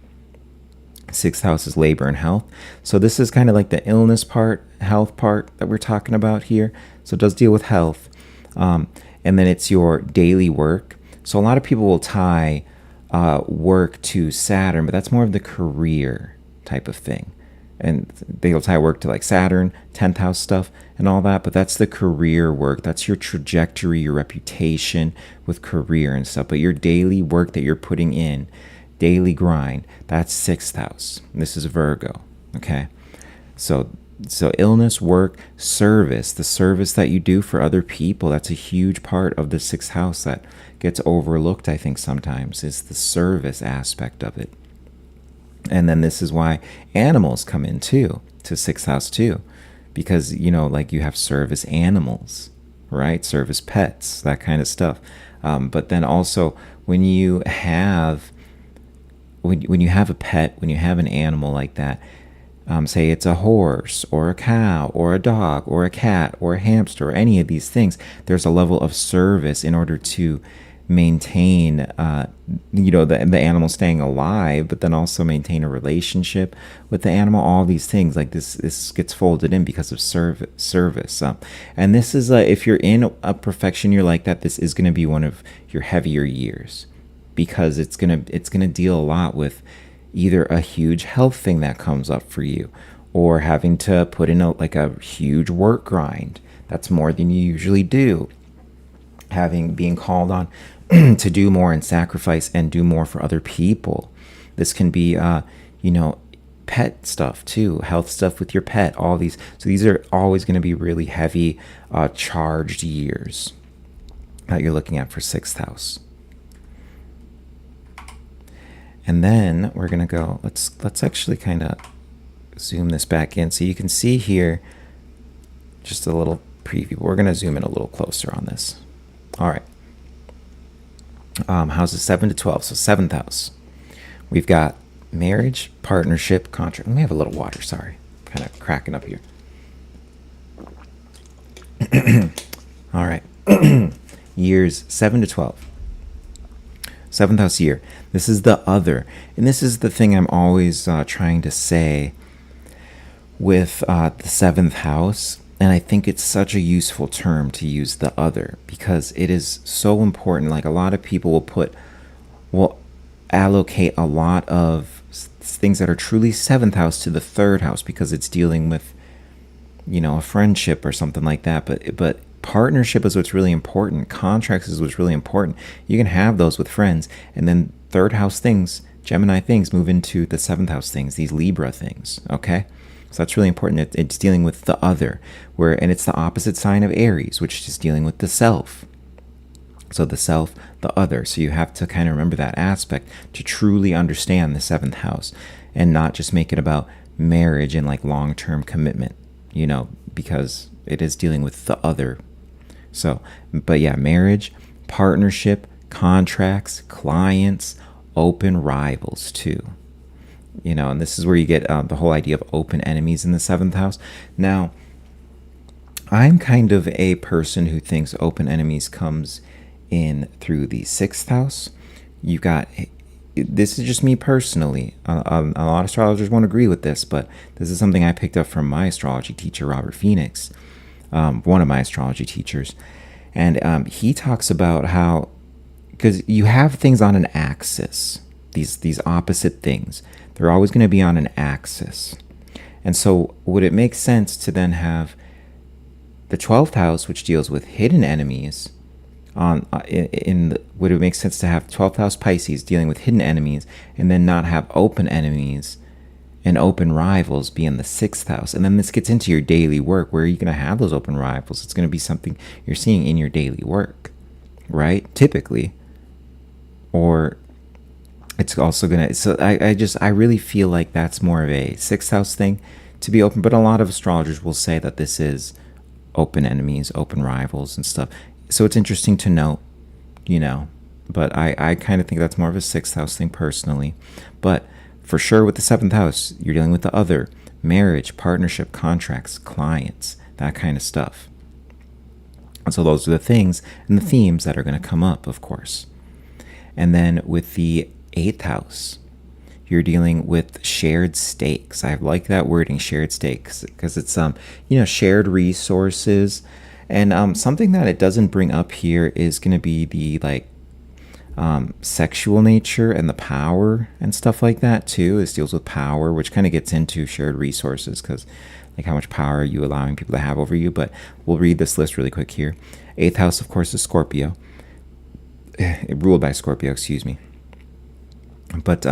Sixth house is labor and health. So this is kind of like the illness part, health part that we're talking about here. So it does deal with health. And then it's your daily work. So a lot of people will tie work to Saturn, but that's more of the career type of thing. And they'll tie work to like Saturn, 10th house stuff and all that, but that's the career work. That's your trajectory, your reputation with career and stuff. But your daily work that you're putting in, daily grind, that's sixth house. This is Virgo. Okay. So illness, work, service, the service that you do for other people, that's a huge part of the sixth house that gets overlooked, I think, sometimes, is the service aspect of it. And then this is why animals come in too, to sixth house too, because, you know, like you have service animals, right? Service pets, that kind of stuff. But then also when you have a pet, when you have an animal like that, say it's a horse or a cow or a dog or a cat or a hamster or any of these things, there's a level of service in order to maintain, the animal staying alive, but then also maintain a relationship with the animal. All these things like this gets folded in because of service. And this is if you're in a profection year like that, this is going to be one of your heavier years, because it's gonna deal a lot with either a huge health thing that comes up for you, or having to put in a huge work grind that's more than you usually do, being called on to do more and sacrifice and do more for other people. This can be pet stuff too, health stuff with your pet, all these. So these are always going to be really heavy charged years that you're looking at for sixth house. And then we're going to go, let's actually kind of zoom this back in so you can see here just a little preview. We're going to zoom in a little closer on this. All right. Houses 7 to 12. So 7th house. We've got marriage, partnership, contract. Let me have a little water. Sorry. Kind of cracking up here. All right. Years 7 to 12. 7th house year. This is the other. And this is the thing I'm always trying to say with the 7th house. And I think it's such a useful term to use, the other, because it is so important. Like, a lot of people will allocate a lot of things that are truly 7th house to the 3rd house because it's dealing with, a friendship or something like that. But partnership is what's really important. Contracts is what's really important. You can have those with friends, and then 3rd house things, Gemini things, move into the 7th house things, these Libra things. Okay. So that's really important. It's dealing with the other, and it's the opposite sign of Aries, which is dealing with the self. So the self, the other. So you have to kind of remember that aspect to truly understand the 7th house, and not just make it about marriage and like long-term commitment, because it is dealing with the other. So, but yeah, marriage, partnership, contracts, clients, open rivals too. And this is where you get the whole idea of open enemies in the 7th house. Now, I'm kind of a person who thinks open enemies comes in through the 6th house. You got, this is just me personally. A lot of astrologers won't agree with this, but this is something I picked up from my astrology teacher, Robert Phoenix, one of my astrology teachers. And he talks about how, because you have things on an axis, these opposite things, they're always going to be on an axis. And so would it make sense to then have the 12th house, which deals with hidden enemies, would it make sense to have 12th house Pisces dealing with hidden enemies, and then not have open enemies and open rivals be in the 6th house? And then this gets into your daily work. Where are you going to have those open rivals? It's going to be something you're seeing in your daily work, right? Typically. Or it's also going to, so I really feel like that's more of a 6th house thing to be open. But a lot of astrologers will say that this is open enemies, open rivals and stuff. So it's interesting to note, but I kind of think that's more of a 6th house thing personally. But for sure with the 7th house, you're dealing with the other, marriage, partnership, contracts, clients, that kind of stuff. And so those are the things and the themes that are going to come up, of course. And then with the 8th house, you're dealing with shared stakes. I like that wording, shared stakes, because it's shared resources. And something that it doesn't bring up here is going to be the sexual nature and the power and stuff like that too. This deals with power, which kind of gets into shared resources, because like how much power are you allowing people to have over you. But we'll read this list really quick here. 8th house, of course, is Scorpio. Ruled by Scorpio, excuse me. But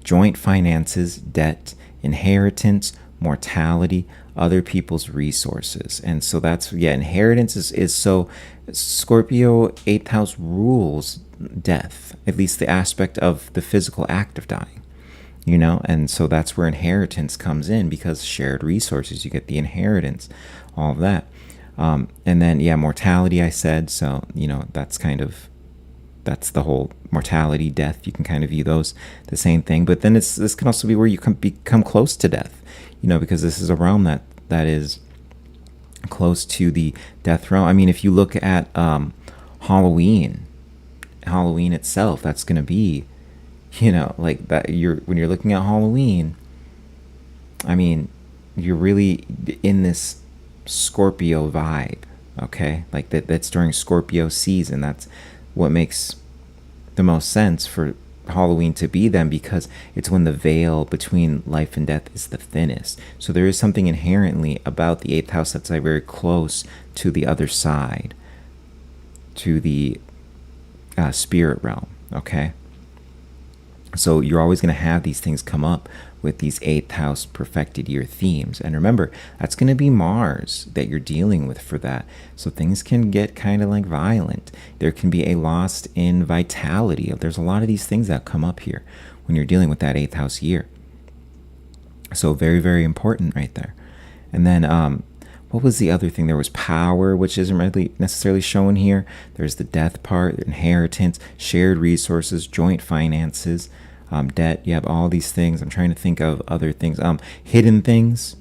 joint finances, debt, inheritance, mortality, other people's resources. And so that's, inheritance is so Scorpio 8th house rules death, at least the aspect of the physical act of dying, and so that's where inheritance comes in, because shared resources, you get the inheritance, all of that. And then, mortality, I said, so, that's the whole mortality, death. You can kind of view those the same thing. But then this can also be where you become close to death, because this is a realm that is close to the death realm. I mean, if you look at Halloween itself, that's going to be, like that. When you're looking at Halloween, I mean, you're really in this Scorpio vibe, okay? Like that's during Scorpio season. That's what makes the most sense for Halloween to be then, because it's when the veil between life and death is the thinnest. So there is something inherently about the 8th house that's very close to the other side, to the spirit realm, okay? So you're always going to have these things come up with these eighth house perfected year themes. And remember, that's going to be Mars that you're dealing with for that. So things can get kind of like violent. There can be a loss in vitality. There's a lot of these things that come up here when you're dealing with that eighth house year. So very, very important right there. And then what was the other thing? There was power, which isn't really necessarily shown here. There's the death part, inheritance, shared resources, joint finances, debt. You have all these things. I'm trying to think of other things. Hidden things.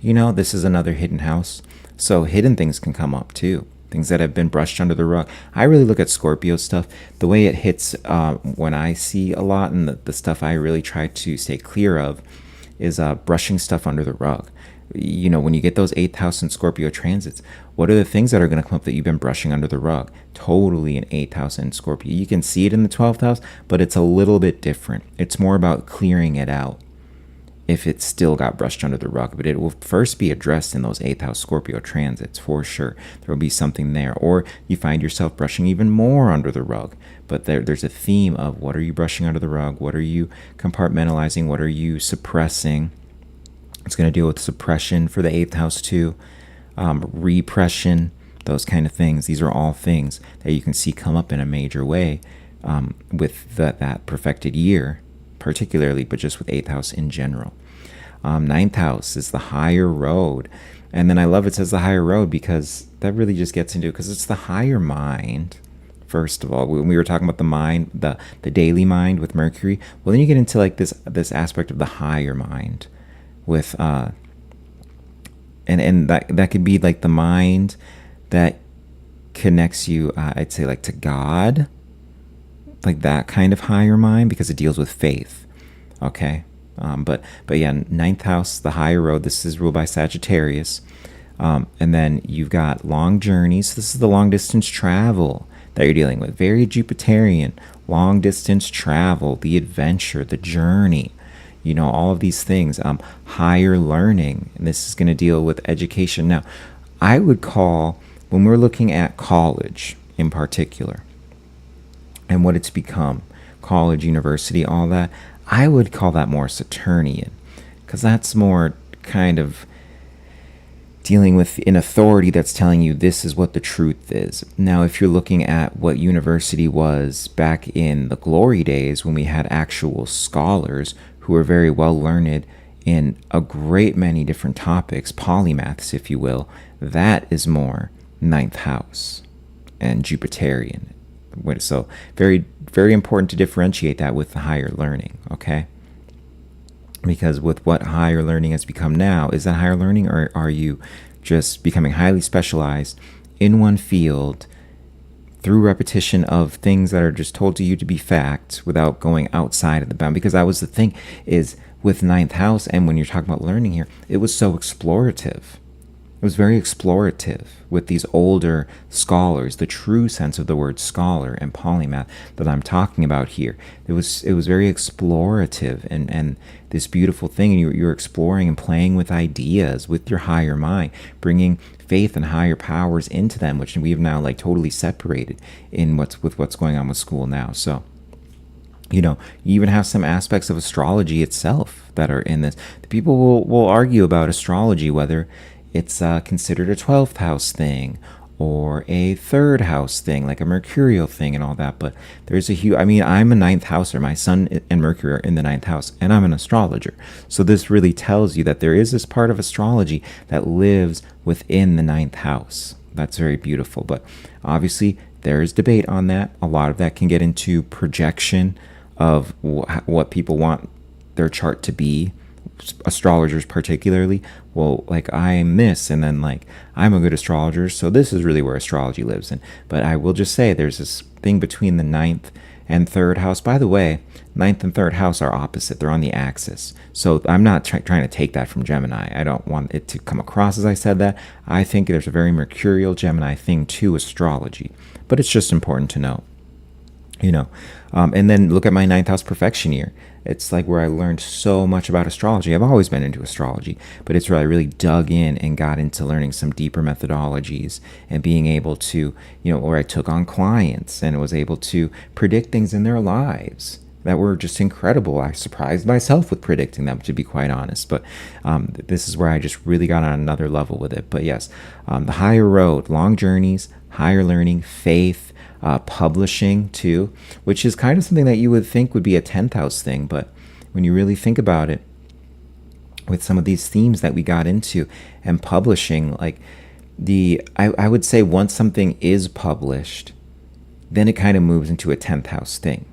This is another hidden house. So hidden things can come up too. Things that have been brushed under the rug. I really look at Scorpio stuff. The way it hits when I see a lot, and the stuff I really try to stay clear of, is brushing stuff under the rug. When you get those eighth house and Scorpio transits, what are the things that are going to come up that you've been brushing under the rug? Totally an eighth house and Scorpio. You can see it in the 12th house, but it's a little bit different. It's more about clearing it out if it's still got brushed under the rug. But it will first be addressed in those eighth house Scorpio transits for sure. There will be something there. Or you find yourself brushing even more under the rug. But there's a theme of what are you brushing under the rug? What are you compartmentalizing? What are you suppressing? It's going to deal with suppression for the eighth house too, repression, those kind of things. These are all things that you can see come up in a major way with that perfected year, particularly, but just with eighth house in general. Ninth house is the higher road. And then I love it says the higher road because that really just gets into it because it's the higher mind. First of all, when we were talking about the mind, the daily mind with Mercury, well, then you get into like this aspect of the higher mind with and that could be like the mind that connects you I'd say like to God, like that kind of higher mind, because it deals with faith. Okay. But yeah, ninth house, the higher road. This is ruled by Sagittarius. And then you've got long journeys. This is the long distance travel that you're dealing with. Very Jupiterian, long distance travel, the adventure, the journey. All of these things, higher learning, and this is going to deal with education. Now, I would call, when we're looking at college in particular, and what it's become, college, university, all that, I would call that more Saturnian, because that's more kind of dealing with an authority that's telling you this is what the truth is. Now, if you're looking at what university was back in the glory days when we had actual scholars who are very well learned in a great many different topics, polymaths, if you will, that is more ninth house and Jupiterian. So very, very important to differentiate that with the higher learning, okay? Because with what higher learning has become now, is that higher learning, or are you just becoming highly specialized in one field through repetition of things that are just told to you to be facts without going outside of the bound? Because that was the thing, is with ninth house, and when you're talking about learning here, it was so explorative. It was very explorative with these older scholars, the true sense of the word scholar and polymath that I'm talking about here. It was very explorative and this beautiful thing, and you're exploring and playing with ideas with your higher mind, bringing faith and higher powers into them, which we have now like totally separated in what's going on with school now. So, you even have some aspects of astrology itself that are in this. The people will argue about astrology, whether it's considered a 12th house thing or a third house thing, like a mercurial thing and all that. But there's a huge, I'm a ninth houser. My sun and Mercury are in the ninth house, and I'm an astrologer. So this really tells you that there is this part of astrology that lives within the ninth house. That's very beautiful. But obviously there is debate on that. A lot of that can get into projection of what people want their chart to be. Astrologers particularly, well, like I'm this, and then like I'm a good astrologer, so this is really where astrology lives in. But I will just say there's this thing between the ninth and third house. By the way, ninth and third house are opposite. They're on the axis. So I'm not trying to take that from Gemini. I don't want it to come across as I said that. I think there's a very mercurial Gemini thing to astrology, but it's just important to know. And then look at my ninth house perfection year. It's like where I learned so much about astrology. I've always been into astrology, but it's where I really dug in and got into learning some deeper methodologies and being able to, where I took on clients and was able to predict things in their lives that were just incredible. I surprised myself with predicting them, to be quite honest. But this is where I just really got on another level with it. But yes, the higher road, long journeys, higher learning, faith, publishing too, which is kind of something that you would think would be a 10th house thing. But when you really think about it, with some of these themes that we got into and publishing, like I would say once something is published, then it kind of moves into a 10th house thing.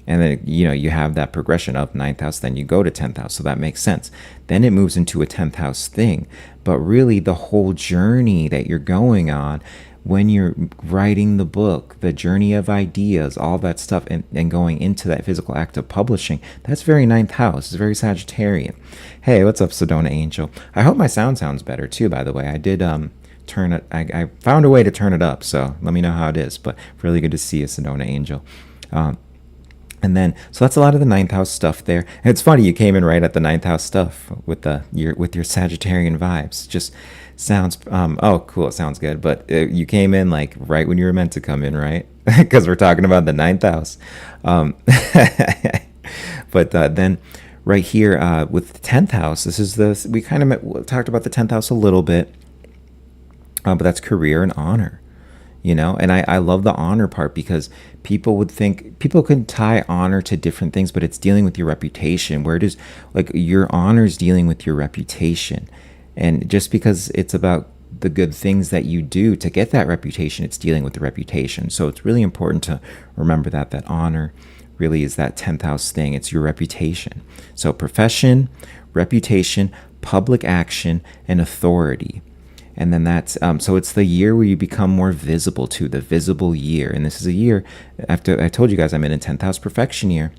And then, you have that progression of 9th house, then you go to 10th house. So that makes sense. Then it moves into a 10th house thing. But really, the whole journey that you're going on when you're writing the book, the journey of ideas, all that stuff, and going into that physical act of publishing, that's very 9th house. It's very Sagittarian. Hey, what's up, Sedona Angel? I hope my sounds better, too, by the way. I did turn it. I found a way to turn it up, so let me know how it is. But really good to see you, Sedona Angel. And then, so that's a lot of the 9th house stuff there. And it's funny, you came in right at the 9th house stuff with your Sagittarian vibes. Just sounds, oh, cool, it sounds good. But you came in like right when you were meant to come in, right? Because we're talking about the 9th house. But then right here with the 10th house, we kind of talked about the 10th house a little bit. But that's career and honor. And I love the honor part, because people can tie honor to different things, but it's dealing with your reputation. Where does, like, your honor is dealing with your reputation. And just because it's about the good things that you do to get that reputation, it's dealing with the reputation. So it's really important to remember that honor really is that 10th house thing. It's your reputation. So profession, reputation, public action, and authority. And then that's, so it's the year where you become more visible to the visible year. And this is a year, after I told you guys I'm in a 10th house profection year.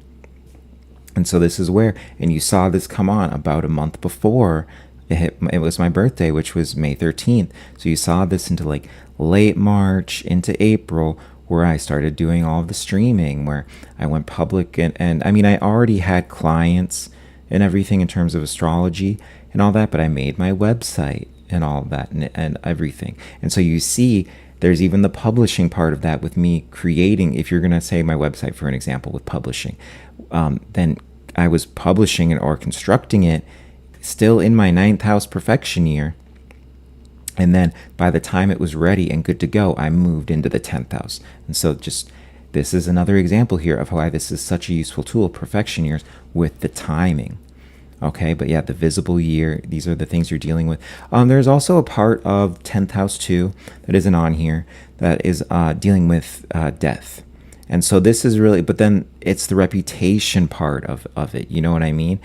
And so this is where, and you saw this come on about a month before it was my birthday, which was May 13th. So you saw this into like late March into April, where I started doing all of the streaming, where I went public. And I mean, I already had clients and everything in terms of astrology and all that, but I made my website and all of that and everything. And so you see, there's even the publishing part of that with me creating, if you're going to say my website, for an example, with publishing, then I was publishing it or constructing it still in my 9th house profection year. And then by the time it was ready and good to go, I moved into the 10th house. And so this is another example here of why this is such a useful tool, profection years, with the timing. Okay, but yeah, the visible year, these are the things you're dealing with. There's also a part of 10th house too that isn't on here that is dealing with death. And so this is really, but then it's the reputation part of it. You know what I mean?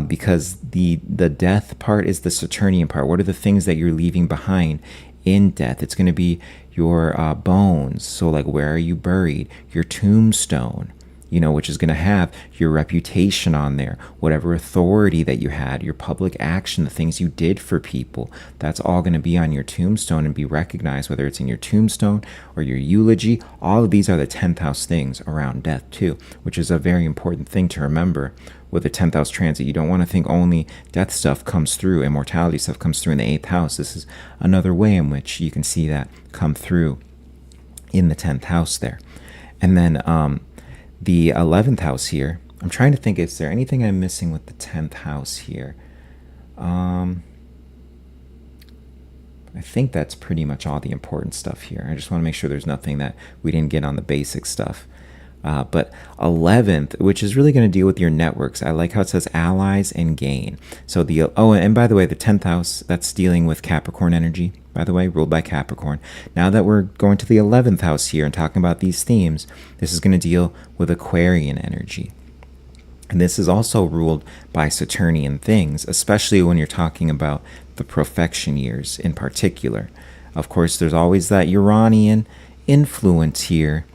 Because the death part is the Saturnian part. What are the things that you're leaving behind in death? It's going to be your bones. So like, where are you buried? Your tombstone. Which is going to have your reputation on there, whatever authority that you had, your public action, the things you did for people. That's all going to be on your tombstone and be recognized, whether it's in your tombstone or your eulogy. All of these are the 10th house things around death too, which is a very important thing to remember with the 10th house transit. You don't want to think only death stuff comes through, immortality stuff comes through in the 8th house. This is another way in which you can see that come through in the 10th house there. And then, the 11th house here, I'm trying to think, is there anything I'm missing with the 10th house here? I think that's pretty much all the important stuff here. I just want to make sure there's nothing that we didn't get on the basic stuff. But 11th, which is really going to deal with your networks. I like how it says allies and gain. So and by the way, the 10th house, that's dealing with Capricorn energy, by the way, ruled by Capricorn. Now that we're going to the 11th house here and talking about these themes, this is going to deal with Aquarian energy. And this is also ruled by Saturnian things, especially when you're talking about the profection years in particular. Of course, there's always that Uranian influence here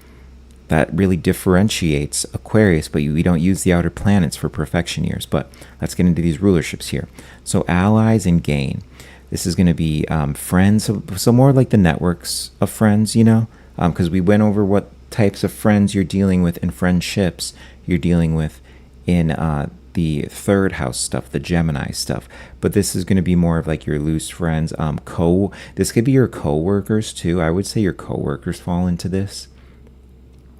that really differentiates Aquarius, but we don't use the outer planets for profection years. But let's get into these rulerships here. So allies and gain. This is going to be friends, so more like the networks of friends, because we went over what types of friends you're dealing with in friendships you're dealing with in the 3rd house stuff, the Gemini stuff. But this is going to be more of like your loose friends. This could be your co-workers too. I would say your co-workers fall into this.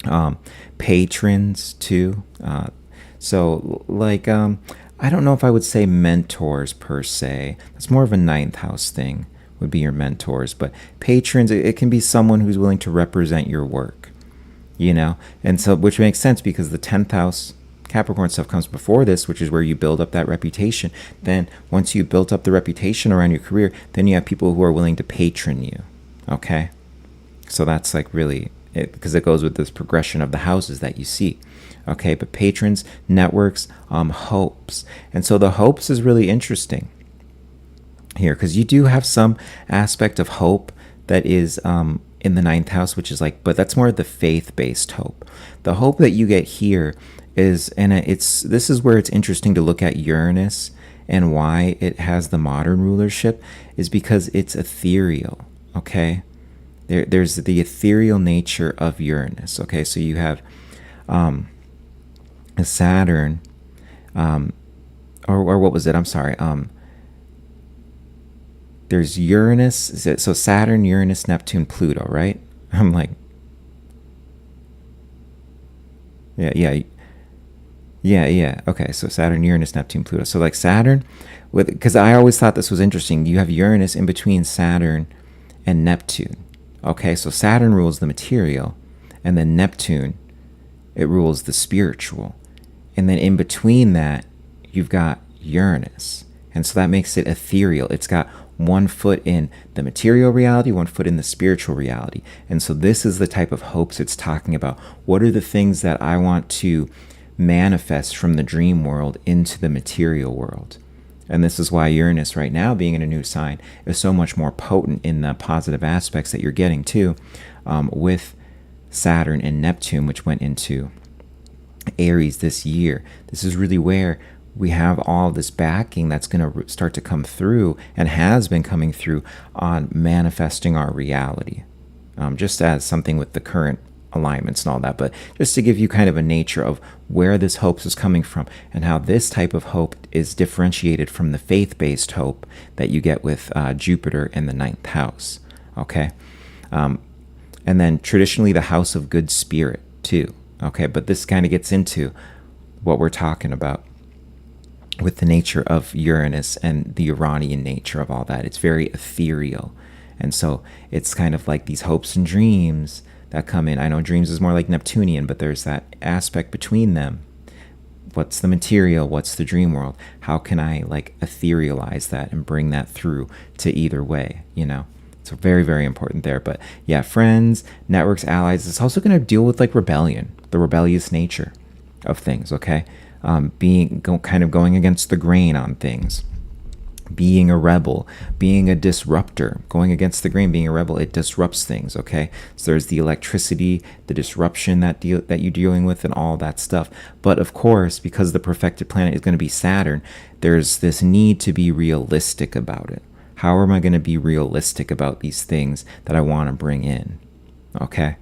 um, patrons too. I don't know if I would say mentors per se. That's more of a ninth house thing, would be your mentors. But patrons, it can be someone who's willing to represent your work, and so, which makes sense because the 10th house Capricorn stuff comes before this, which is where you build up that reputation. Then once you built up the reputation around your career, then you have people who are willing to patron you. Okay, so that's like really it, because it goes with this progression of the houses that you see. Okay, but patrons, networks, hopes. And so the hopes is really interesting here because you do have some aspect of hope that is in the ninth house, which is like, but that's more the faith-based hope. The hope that you get here is, and this is where it's interesting to look at Uranus and why it has the modern rulership, is because it's ethereal. Okay, there's the ethereal nature of Uranus. Okay, so you have Saturn, or what was it? I'm sorry. There's Uranus, so Saturn, Uranus, Neptune, Pluto, right? I'm like, yeah. Okay, so Saturn, Uranus, Neptune, Pluto. So like Saturn, because I always thought this was interesting. You have Uranus in between Saturn and Neptune. Okay, so Saturn rules the material, and then Neptune, it rules the spiritual. And then in between that, you've got Uranus. And so that makes it ethereal. It's got one foot in the material reality, one foot in the spiritual reality. And so this is the type of hopes it's talking about. What are the things that I want to manifest from the dream world into the material world? And this is why Uranus right now, being in a new sign, is so much more potent in the positive aspects that you're getting too, with Saturn and Neptune, which went into Aries this year. This is really where we have all this backing that's going to start to come through and has been coming through on manifesting our reality, just as something with the current alignments and all that, but just to give you kind of a nature of where this hope is coming from and how this type of hope is differentiated from the faith-based hope that you get with Jupiter in the ninth house. Okay, and then traditionally the house of good spirit too. Okay, but this kind of gets into what we're talking about with the nature of Uranus and the Uranian nature of all that. It's very ethereal. And so it's kind of like these hopes and dreams that come in. I know dreams is more like Neptunian, but there's that aspect between them. What's the material? What's the dream world? How can I like etherealize that and bring that through to either way, So very, very important there. But yeah, friends, networks, allies. It's also going to deal with like rebellion, the rebellious nature of things, okay? Kind of going against the grain on things, being a rebel, being a disruptor, going against the grain, being a rebel, it disrupts things, okay? So there's the electricity, the disruption that you're dealing with and all that stuff. But of course, because the perfected planet is going to be Saturn, there's this need to be realistic about it. How am I going to be realistic about these things that I want to bring in? Okay?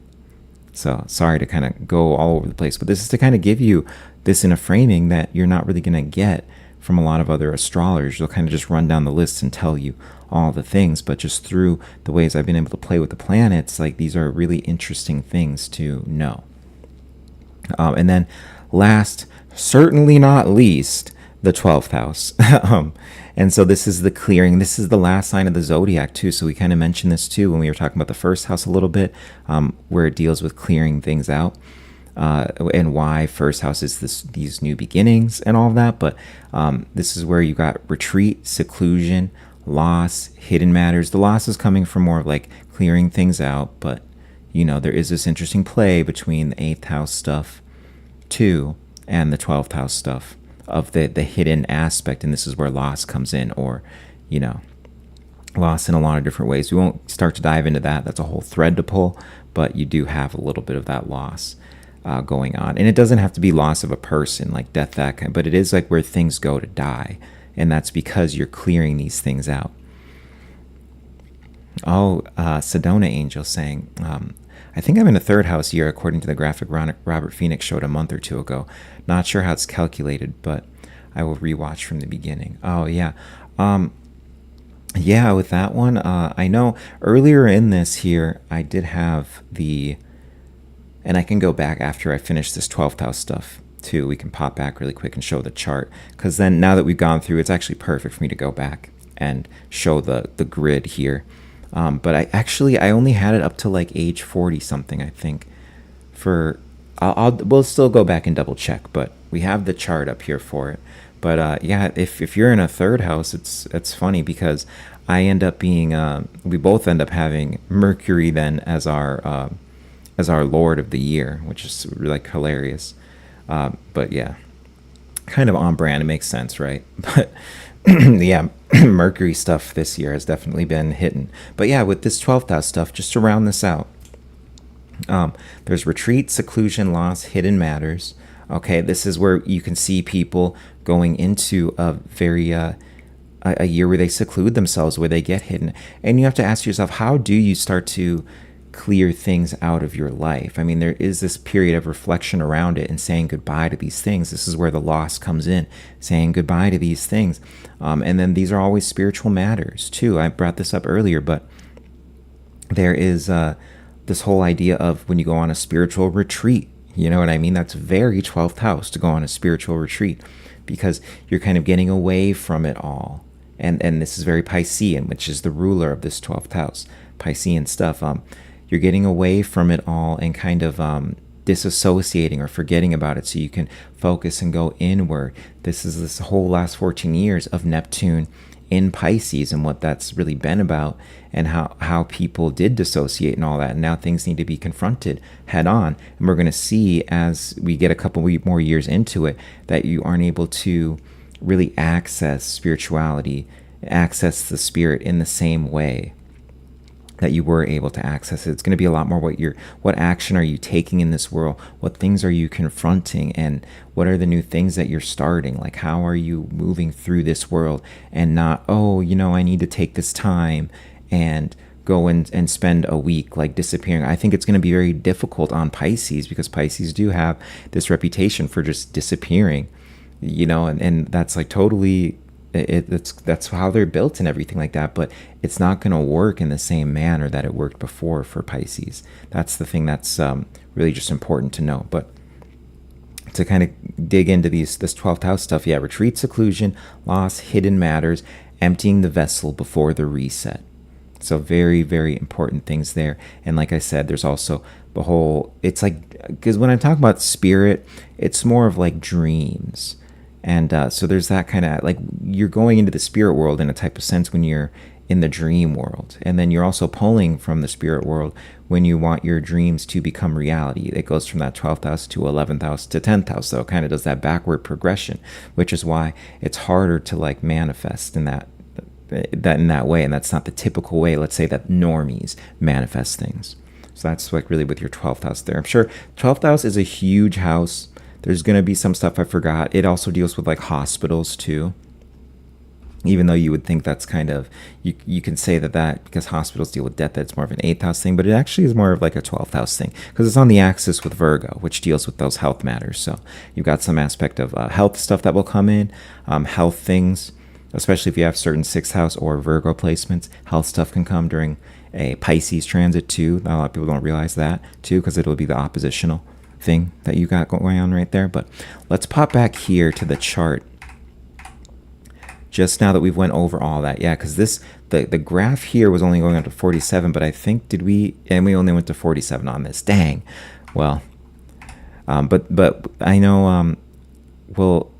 So sorry to kind of go all over the place, but this is to kind of give you this in a framing that you're not really going to get from a lot of other astrologers. They'll kind of just run down the list and tell you all the things, but just through the ways I've been able to play with the planets, like these are really interesting things to know. And then last, certainly not least, the 12th house. And so this is the clearing. This is the last sign of the zodiac too. So we kind of mentioned this too when we were talking about the first house a little bit, where it deals with clearing things out, and why first house is these new beginnings and all of that. But this is where you got retreat, seclusion, loss, hidden matters. The loss is coming from more of like clearing things out, but there is this interesting play between the 8th house stuff too and the 12th house stuff of the hidden aspect. And this is where loss comes in, or loss in a lot of different ways. We won't start to dive into that. That's a whole thread to pull, but you do have a little bit of that loss going on. And it doesn't have to be loss of a person, like death, that kind, but it is like where things go to die. And that's because you're clearing these things out. Sedona Angel saying, I think I'm in a third house year, according to the graphic Robert Phoenix showed a month or two ago. Not sure how it's calculated, but I will rewatch from the beginning. Oh, yeah. Yeah, with that one, I know earlier in this here, I did have the And I can go back after I finish this 12th house stuff too. We can pop back really quick and show the chart, because then now that we've gone through, it's actually perfect for me to go back and show the grid here. But I only had it up to like age 40 something, I think. We'll still go back and double check, but we have the chart up here for it. But yeah, if you're in a third house, it's funny because I end up being we both end up having Mercury then as our Lord of the year, which is like hilarious. But yeah, kind of on brand. It makes sense, right? But yeah, Mercury stuff this year has definitely been hitting. But yeah, with this 12th house stuff, just to round this out, there's retreat, seclusion, loss, hidden matters. Okay, this is where you can see people going into a very a year where they seclude themselves, where they get hidden. And you have to ask yourself, how do you start to clear things out of your life? I mean, there is this period of reflection around it and saying goodbye to these things. This is where the loss comes in, saying goodbye to these things. And then these are always spiritual matters too. I brought this up earlier, but there is this whole idea of when you go on a spiritual retreat. You know what I mean? That's very 12th house to go on a spiritual retreat, because you're kind of getting away from it all. And this is very Piscean, which is the ruler of this 12th house, Piscean stuff. You're getting away from it all and kind of disassociating or forgetting about it so you can focus and go inward. This whole last 14 years of Neptune in Pisces and what that's really been about, and how people did dissociate and all that. And now things need to be confronted head on. And we're going to see as we get a couple more years into it that you aren't able to really access spirituality, access the spirit in the same way that you were able to access it. It's going to be a lot more what action are you taking in this world? What things are you confronting? And what are the new things that you're starting? Like, how are you moving through this world and not, I need to take this time and go and spend a week like disappearing. I think it's going to be very difficult on Pisces, because Pisces do have this reputation for just disappearing, and that's like totally that's how they're built and everything like that, but it's not going to work in the same manner that it worked before for Pisces. That's the thing that's really just important to know. But to kind of dig into this 12th house stuff, yeah, retreat, seclusion, loss, hidden matters, emptying the vessel before the reset. So very, very important things there. And like I said, there's also the whole, it's like, because when I talk about spirit, it's more of like dreams. And so there's that kind of, like, you're going into the spirit world in a type of sense when you're in the dream world. And then you're also pulling from the spirit world when you want your dreams to become reality. It goes from that 12th house to 11th house to 10th house. So it kind of does that backward progression, which is why it's harder to like manifest in that in that way. And that's not the typical way, let's say, that normies manifest things. So that's like really with your 12th house there. I'm sure 12th house is a huge house. There's going to be some stuff I forgot. It also deals with like hospitals too. Even though you would think that's kind of, you can say that because hospitals deal with death, that's more of an 8th house thing, but it actually is more of like a 12th house thing, because it's on the axis with Virgo, which deals with those health matters. So you've got some aspect of health stuff that will come in, health things, especially if you have certain 6th house or Virgo placements. Health stuff can come during a Pisces transit too. A lot of people don't realize that too, because it'll be the oppositional thing that you got going on right there. But let's pop back here to the chart just now that we've went over all that. Yeah, because the graph here was only going up to 47, but I think we only went to 47 on this. Dang. Well, but I know, well,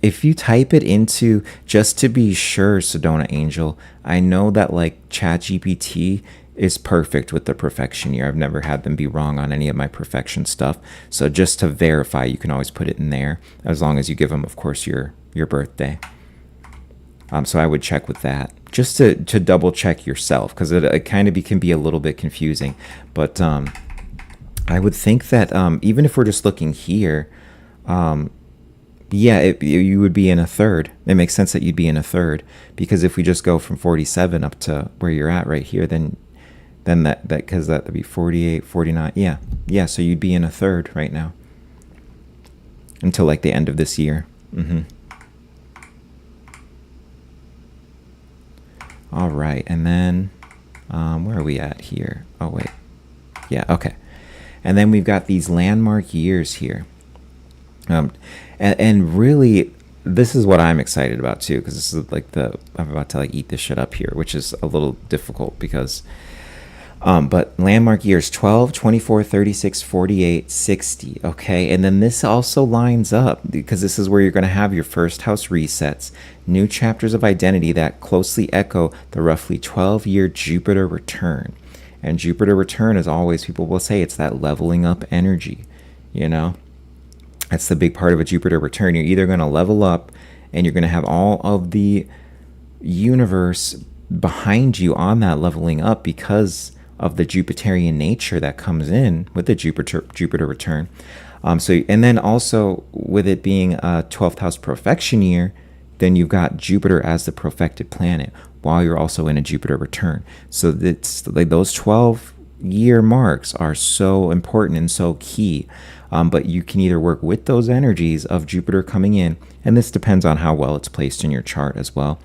if you type it into, just to be sure, Sedona Angel, I know that like ChatGPT is perfect with the profection year. I've never had them be wrong on any of my profection stuff. So just to verify, you can always put it in there, as long as you give them, of course, your birthday. So I would check with that, just to double check yourself, because it kind of can be a little bit confusing. But I would think that even if we're just looking here, yeah, you would be in a third. It makes sense that you'd be in a third, because if we just go from 47 up to where you're at right here, then because that would be 48, 49. Yeah. So you'd be in a third right now until like the end of this year. All right, and then where are we at here? Oh wait, yeah, okay. And then we've got these landmark years here. And really, this is what I'm excited about too, because this is like I'm about to like eat this shit up here, which is a little difficult because but landmark years 12, 24, 36, 48, 60. Okay. And then this also lines up because this is where you're going to have your first house resets, new chapters of identity that closely echo the roughly 12-year Jupiter return. And Jupiter return, as always, people will say it's that leveling up energy, you know? That's the big part of a Jupiter return. You're either going to level up and you're going to have all of the universe behind you on that leveling up because of the Jupiterian nature that comes in with the Jupiter return. And then also with it being a 12th house profection year, then you've got Jupiter as the profected planet while you're also in a Jupiter return. So it's like those 12-year marks are so important and so key. But you can either work with those energies of Jupiter coming in, and this depends on how well it's placed in your chart as well.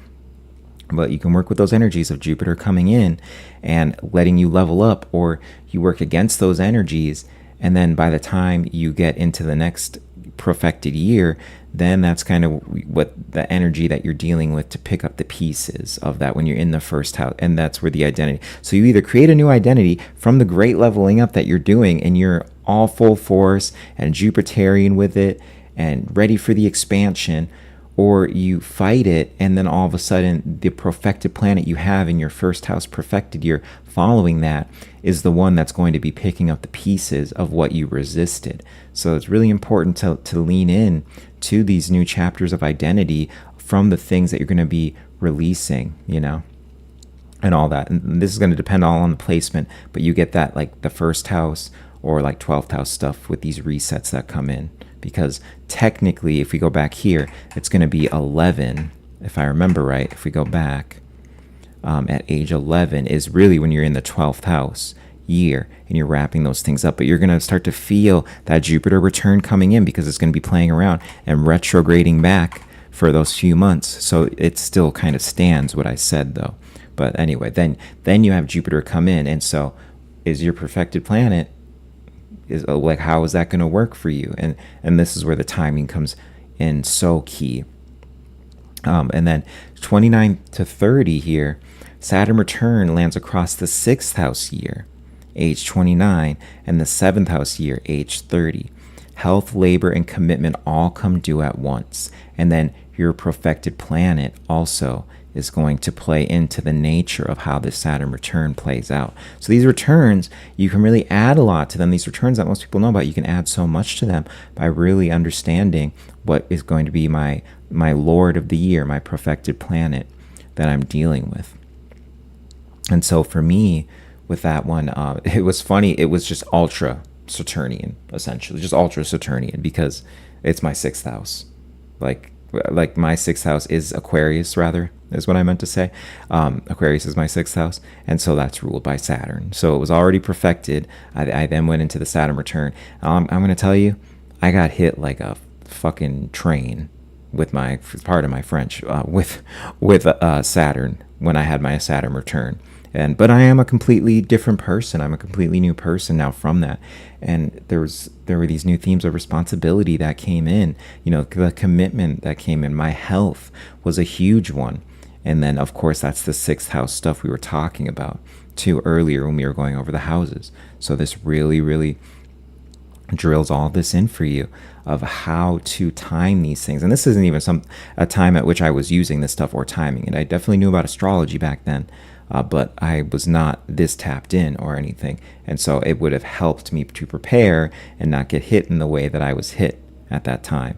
But you can work with those energies of Jupiter coming in and letting you level up, or you work against those energies. And then by the time you get into the next profected year, then that's kind of what the energy that you're dealing with to pick up the pieces of that when you're in the first house. And that's where the identity. So you either create a new identity from the great leveling up that you're doing and you're all full force and Jupiterian with it and ready for the expansion, or you fight it, and then all of a sudden the profected planet you have in your first house profected year following that is the one that's going to be picking up the pieces of what you resisted. So it's really important to lean in to these new chapters of identity from the things that you're going to be releasing, you know, and all that. And this is going to depend all on the placement, but you get that like the first house or like 12th house stuff with these resets that come in. Because technically, if we go back here, it's going to be 11, if I remember right. If we go back at age 11 is really when you're in the 12th house year and you're wrapping those things up. But you're going to start to feel that Jupiter return coming in because it's going to be playing around and retrograding back for those few months. So it still kind of stands what I said, though. But anyway, then you have Jupiter come in. And so is your perfected planet, is like, how is that going to work for you? And this is where the timing comes in so key. And then 29 to 30 here, Saturn return lands across the 6th house year, age 29, and the 7th house year, age 30. Health, labor, and commitment all come due at once. And then your perfected planet also is going to play into the nature of how this Saturn return plays out. So these returns, you can really add a lot to them. These returns that most people know about, you can add so much to them by really understanding what is going to be my Lord of the year, my perfected planet that I'm dealing with. And so for me, with that one, it was funny. It was just ultra Saturnian, essentially, just ultra Saturnian, because it's my 6th house. Like my 6th house is Aquarius, rather, is what I meant to say. Aquarius is my 6th house, and so that's ruled by Saturn. So it was already perfected. I then went into the Saturn return. I'm going to tell you, I got hit like a fucking train with my, pardon my French, with Saturn when I had my Saturn return. But I am a completely different person. I'm a completely new person now from that. And there were these new themes of responsibility that came in, you know, the commitment that came in. My health was a huge one. And then, of course, that's the 6th house stuff we were talking about too earlier when we were going over the houses. So this really, really drills all this in for you of how to time these things. And this isn't even a time at which I was using this stuff or timing it. I definitely knew about astrology back then. But I was not this tapped in or anything. And so it would have helped me to prepare and not get hit in the way that I was hit at that time.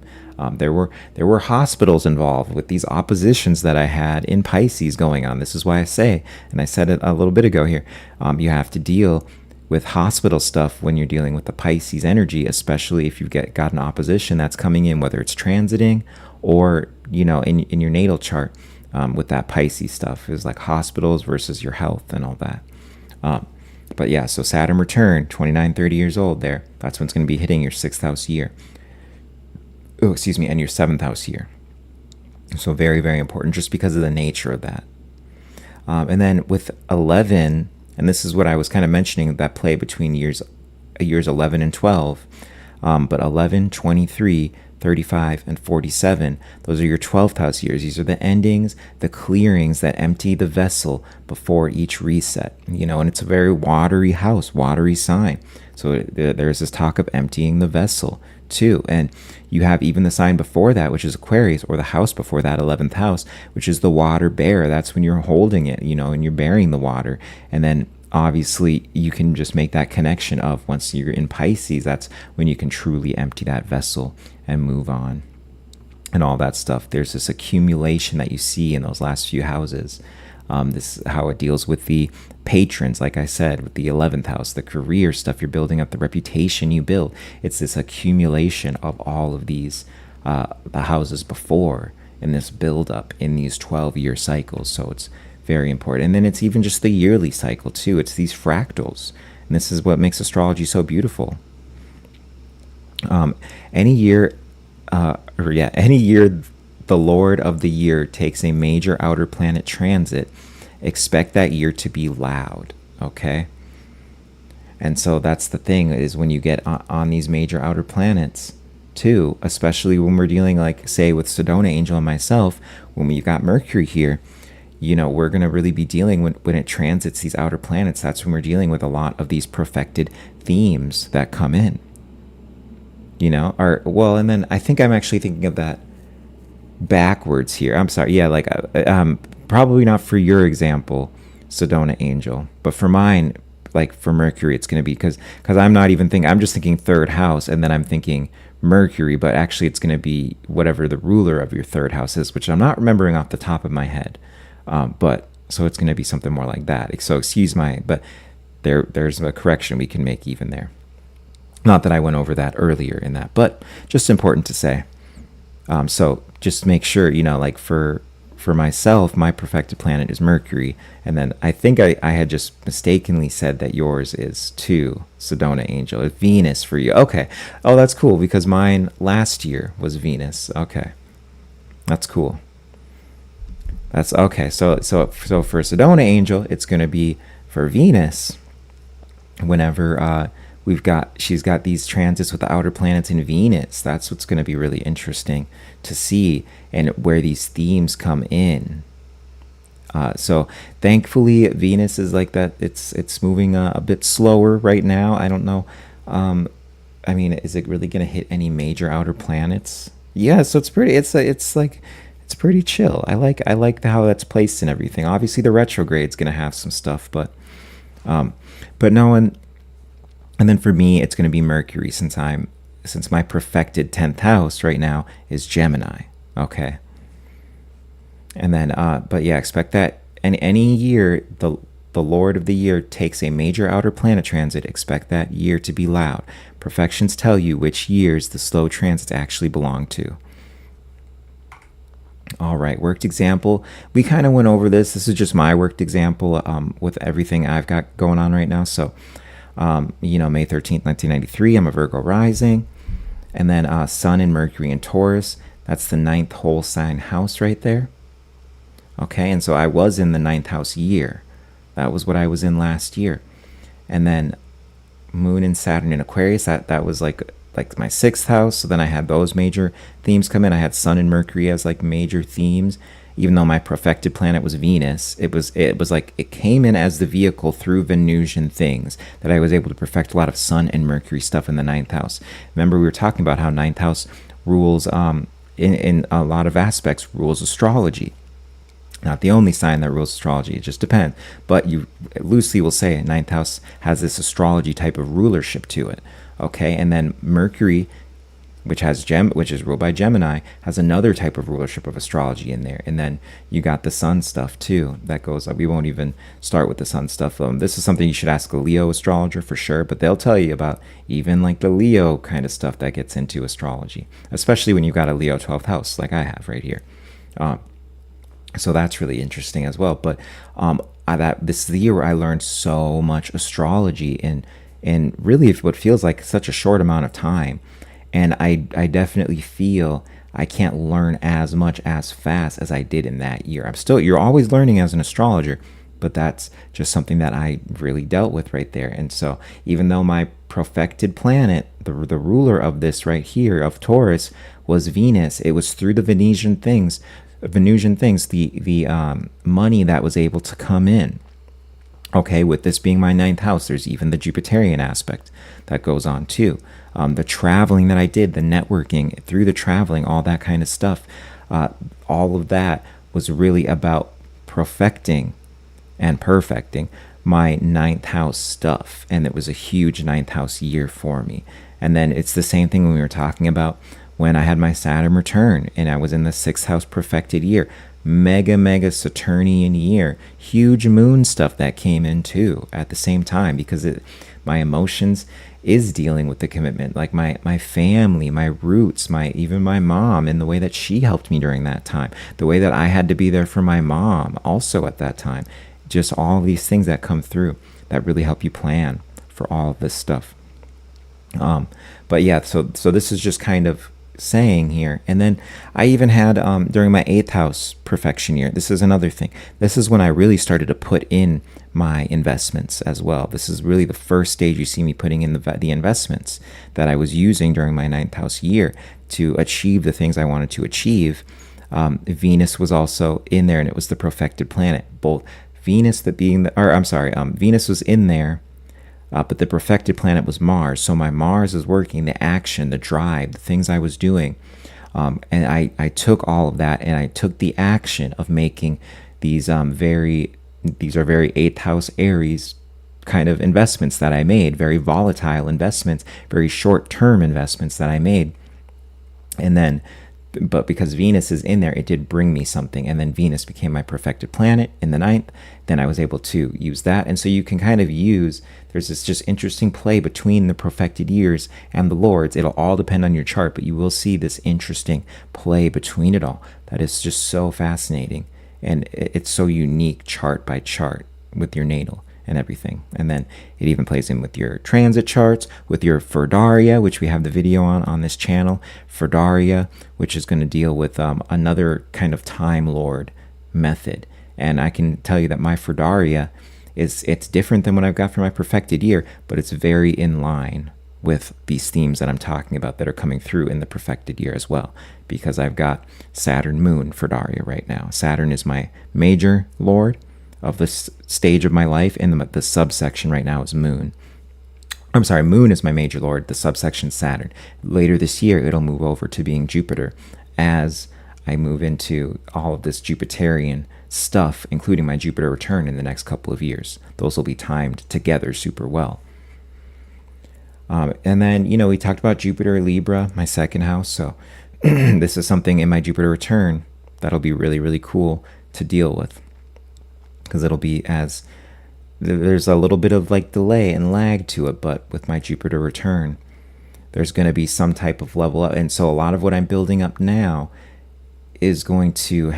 There were hospitals involved with these oppositions that I had in Pisces going on. This is why I say, and I said it a little bit ago here, you have to deal with hospital stuff when you're dealing with the Pisces energy, especially if you've got an opposition that's coming in, whether it's transiting or, you know, in your natal chart. With that Pisces stuff is like hospitals versus your health and all that. But yeah, so Saturn return, 29, 30 years old there. That's when it's going to be hitting your 6th house year. Oh, excuse me, and your 7th house year. So very, very important just because of the nature of that. And then with 11, and this is what I was kind of mentioning, that play between years years 11 and 12. But 11, 23, 35, and 47, those are your 12th house years. These are the endings, the clearings that empty the vessel before each reset. And it's a very watery house, watery sign. So there's this talk of emptying the vessel too. And you have even the sign before that, which is Aquarius, or the house before that, 11th house, which is the water bear. That's when you're holding it, and you're bearing the water. And then obviously you can just make that connection of once you're in Pisces, that's when you can truly empty that vessel and move on and all that stuff. There's this accumulation that you see in those last few houses. This is how it deals with the patrons, like I said, with the 11th house, the career stuff you're building up, the reputation you build. It's this accumulation of all of these, the houses before, in this build up in these 12-year cycles. So it's very important. And then it's even just the yearly cycle too. It's these fractals. And this is what makes astrology so beautiful. Any year, the Lord of the year takes a major outer planet transit, expect that year to be loud. Okay. And so that's the thing, is when you get on these major outer planets too, especially when we're dealing, like say with Sedona Angel and myself, when we've got Mercury here, we're going to really be dealing when it transits these outer planets. That's when we're dealing with a lot of these perfected themes that come in, and then I think I'm actually thinking of that backwards here. I'm sorry. Yeah. Like, probably not for your example, Sedona Angel, but for mine, like for Mercury, it's going to be because I'm not even thinking, I'm just thinking third house. And then I'm thinking Mercury, but actually it's going to be whatever the ruler of your third house is, which I'm not remembering off the top of my head. But so it's going to be something more like that. So but there's a correction we can make even there. Not that I went over that earlier in that, but just important to say. So just make sure, like for myself, my perfected planet is Mercury. And then I think I had just mistakenly said that yours is too, Sedona Angel. It's Venus for you. Okay. Oh, that's cool, because mine last year was Venus. Okay. That's cool. That's okay. So for Sedona Angel, it's going to be for Venus whenever she's got these transits with the outer planets in Venus. That's what's going to be really interesting to see, and where these themes come in. So thankfully Venus is like that. It's moving a bit slower right now. I don't know. I mean, is it really going to hit any major outer planets? Yeah. So it's pretty. It's pretty chill. I like how that's placed and everything. Obviously, the retrograde's gonna have some stuff, but no. And then for me, it's gonna be Mercury, since my perfected 10th house right now is Gemini. Okay. And then, but yeah, expect that. And any year the Lord of the year takes a major outer planet transit, expect that year to be loud. Profections tell you which years the slow transits actually belong to. All right, worked example. We kind of went over this. This is just my worked example with everything I've got going on right now. So, May 13th, 1993, I'm a Virgo rising. And then Sun and Mercury in Taurus. That's the 9th whole sign house right there. Okay, and so I was in the 9th house year. That was what I was in last year. And then Moon and Saturn in Aquarius, that was like my 6th house. So then I had those major themes come in. I had Sun and Mercury as like major themes, even though my perfected planet was Venus. It was like it came in as the vehicle through Venusian things that I was able to perfect a lot of Sun and Mercury stuff in the 9th house. Remember, we were talking about how 9th house rules in a lot of aspects rules astrology. Not the only sign that rules astrology, it just depends. But you loosely will say 9th house has this astrology type of rulership to it. Okay, and then Mercury, which is ruled by Gemini, has another type of rulership of astrology in there. And then you got the Sun stuff too. That goes up. We won't even start with the Sun stuff. This is something you should ask a Leo astrologer for sure, but they'll tell you about even like the Leo kind of stuff that gets into astrology, especially when you've got a Leo 12th house like I have right here. So that's really interesting as well. But this is the year where I learned so much astrology in really what feels like such a short amount of time. And I definitely feel I can't learn as much as fast as I did in that year. You're always learning as an astrologer, but that's just something that I really dealt with right there. And so even though my profected planet, the ruler of this right here of Taurus, was Venus, it was through the Venusian things, the money that was able to come in. Okay, with this being my ninth house, there's even the Jupiterian aspect that goes on too. The traveling that I did, the networking through the traveling, all that kind of stuff, all of that was really about perfecting and perfecting my ninth house stuff. And it was a huge ninth house year for me. And then it's the same thing when we were talking about when I had my Saturn return and I was in the sixth house perfected year. Mega Saturnian year, huge moon stuff that came in too at the same time, because my emotions is dealing with the commitment, like my family, my roots, even my mom, and the way that she helped me during that time, the way that I had to be there for my mom also at that time, just all these things that come through that really help you plan for all of this stuff. But yeah, so this is just kind of saying here. And then I even had during my eighth house perfection year, this is another thing, this is when I really started to put in my investments as well. This is really the first stage you see me putting in the investments that I was using during my ninth house year to achieve the things I wanted to achieve. Venus was also in there, and it was the profected planet. Both Venus Venus was in there, but the perfected planet was Mars. So my Mars is working, the action, the drive, the things I was doing. And I took all of that and I took the action of making these very eighth house Aries kind of investments that I made, very volatile investments, very short-term investments that I made. And then, but because Venus is in there, it did bring me something. And then Venus became my perfected planet in the ninth. Then I was able to use that. And so you can kind of there's this just interesting play between the perfected years and the lords. It'll all depend on your chart, but you will see this interesting play between it all. That is just so fascinating. And it's so unique chart by chart with your natal and everything. And then it even plays in with your transit charts, with your Ferdaria, which we have the video on this channel. Ferdaria, which is going to deal with another kind of Time Lord method. And I can tell you that my Ferdaria it's different than what I've got for my perfected year, but it's very in line with these themes that I'm talking about that are coming through in the perfected year as well, because I've got Saturn Moon Ferdaria right now. Saturn is my major lord of this stage of my life, and the subsection right now is Moon. I'm sorry, Moon is my major lord, the subsection Saturn. Later this year, it'll move over to being Jupiter as I move into all of this Jupiterian stuff, including my Jupiter return in the next couple of years. Those will be timed together super well. And then, we talked about Jupiter Libra, my second house. So this is something in my Jupiter return that'll be really, really cool to deal with, because it'll be there's a little bit of like delay and lag to it, but with my Jupiter return, there's going to be some type of level up. And so a lot of what I'm building up now is going to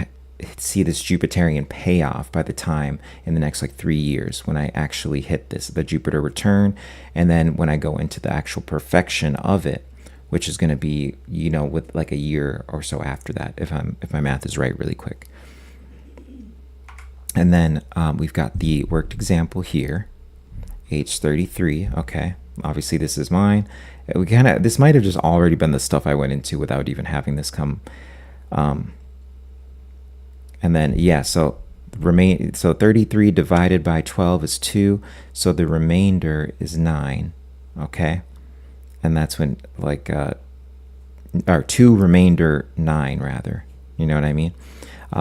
see this Jupiterian payoff by the time in the next 3 years when I actually hit the Jupiter return. And then when I go into the actual perfection of it, which is going to be, with a year or so after that, if my math is right really quick. And then we've got the worked example here, age 33. Okay, obviously this is mine. This might have just already been the stuff I went into without even having this come. And then, so 33 divided by 12 is 2. So the remainder is 9. Okay. And that's when or 2 remainder 9 rather. You know what I mean?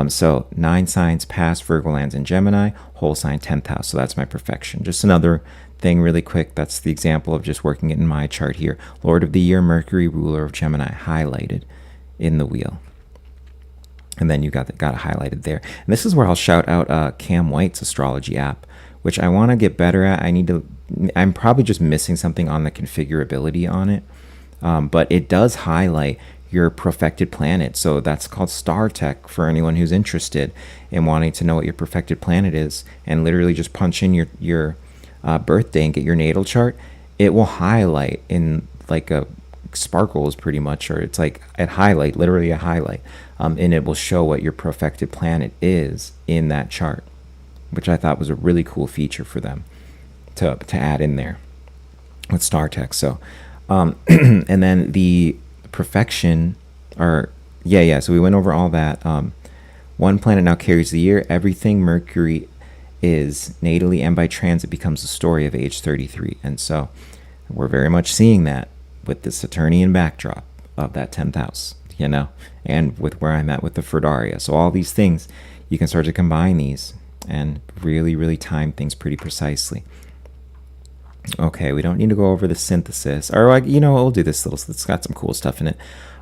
So 9 signs past, Virgo lands in Gemini, whole sign 10th house. So that's my perfection. Just another thing really quick. That's the example of just working it in my chart here. Lord of the year, Mercury, ruler of Gemini, highlighted in the wheel. And then you got it highlighted there. And this is where I'll shout out Cam White's astrology app, which I want to get better at. I'm probably just missing something on the configurability on it. But it does highlight your perfected planet. So that's called Star Tech for anyone who's interested in wanting to know what your perfected planet is, and literally just punch in your birthday and get your natal chart. It will highlight in a sparkles pretty much, or it's literally a highlight, and it will show what your perfected planet is in that chart. which I thought was a really cool feature for them to add in there with star text. So, and then the profection, or yeah. So we went over all that. One planet now carries the year. Everything Mercury is natally and by transit becomes the story of age 33. And so we're very much seeing that with the Saturnian backdrop of that 10th house, and with where I'm at with the Ferdaria. So all these things, you can start to combine these and really, really time things pretty precisely. Okay, we don't need to go over the synthesis. Or, we'll do this little, it's got some cool stuff in it.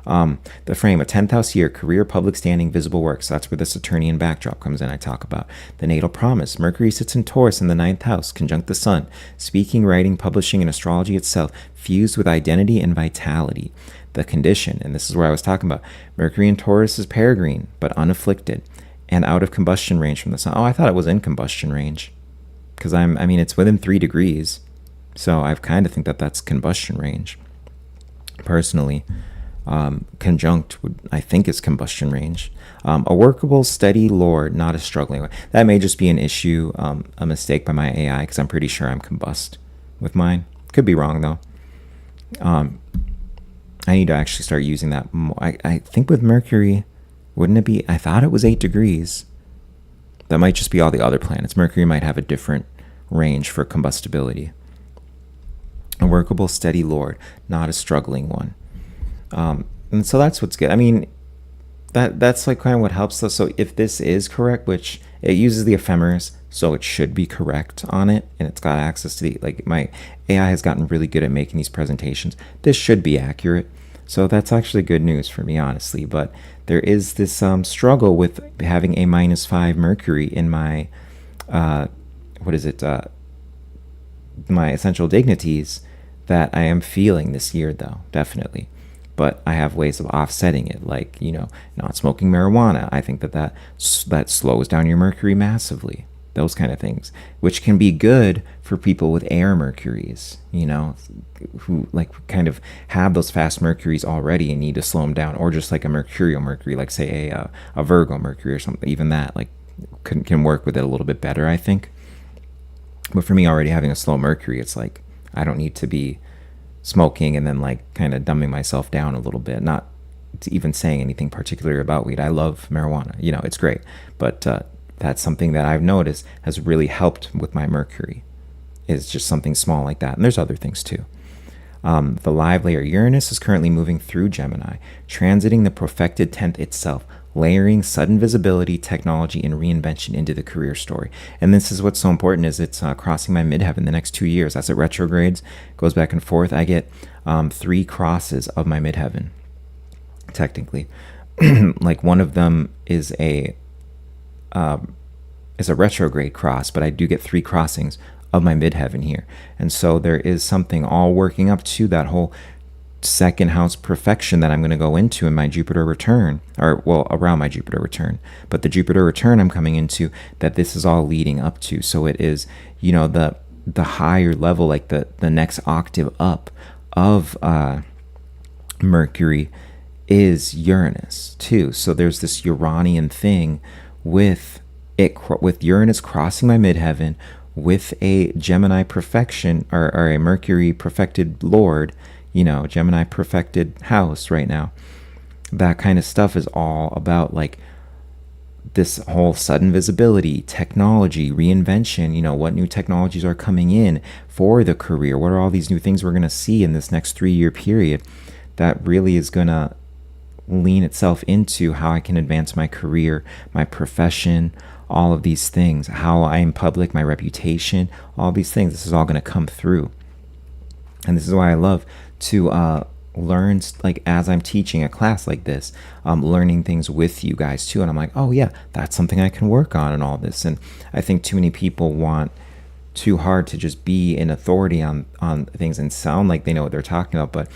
The frame, a 10th house year, career, public standing, visible work. So that's where the Saturnian backdrop comes in. I talk about the natal promise. Mercury sits in Taurus in the 9th house, conjunct the sun. Speaking, writing, publishing, and astrology itself, fused with identity and vitality. The condition, and this is where I was talking about. Mercury in Taurus is peregrine, but unafflicted, and out of combustion range from the sun. Oh, I thought it was in combustion range, because it's within 3 degrees. So I kind of think that that's combustion range, personally. Conjunct I think is combustion range. A workable, steady lord, not a struggling one. That may just be an issue, a mistake by my AI, because I'm pretty sure I'm combust with mine. Could be wrong, though. I need to actually start using that more. I think with Mercury, wouldn't it be, I thought it was 8 degrees. That might just be all the other planets. Mercury might have a different range for combustibility. A workable, steady lord, not a struggling one. And so that's what's good. That's like kind of what helps us. So if this is correct, which it uses the ephemeris, so it should be correct on it, and it's got access to my AI has gotten really good at making these presentations. This should be accurate. So that's actually good news for me, honestly. But there is this struggle with having a -5 Mercury in my, my essential dignities, that I am feeling this year, though, definitely. But I have ways of offsetting it, like, not smoking marijuana. I think that slows down your Mercury massively. Those kind of things, which can be good for people with air Mercuries, who kind of have those fast Mercuries already and need to slow them down, or just like a mercurial Mercury, like say a Virgo Mercury or something. Even that can work with it a little bit better, I think. But for me, already having a slow Mercury, it's like I don't need to be smoking and then kind of dumbing myself down a little bit. Not even saying anything particular about weed. I love marijuana. It's great. But that's something that I've noticed has really helped with my Mercury. Is just something small like that. And there's other things too. The live layer Uranus is currently moving through Gemini, transiting the profected 10th itself, layering sudden visibility, technology, and reinvention into the career story. And this is what's so important, is it's crossing my midheaven the next 2 years. As it retrogrades, goes back and forth, I get 3 crosses of my midheaven, technically. One of them is a retrograde cross, but I do get 3 crossings of my midheaven here. And so there is something all working up to that whole second house perfection that I'm going to go into in my Jupiter return, around my Jupiter return. But the Jupiter return I'm coming into, that this is all leading up to. So it is, the higher level, the next octave up of Mercury is Uranus too. So there's this Uranian thing with Uranus crossing my midheaven, with a Gemini perfection, or a Mercury perfected lord, Gemini perfected house right now. That kind of stuff is all about this whole sudden visibility, technology, reinvention, what new technologies are coming in for the career. What are all these new things we're going to see in this next 3-year period that really is going to lean itself into how I can advance my career, my profession, all of these things, how I am public, my reputation, all these things. This is all going to come through. And this is why I love to learn, as I'm teaching a class like this, learning things with you guys too. And I'm like, oh yeah, that's something I can work on and all this. And I think too many people want too hard to just be an authority on things and sound like they know what they're talking about. But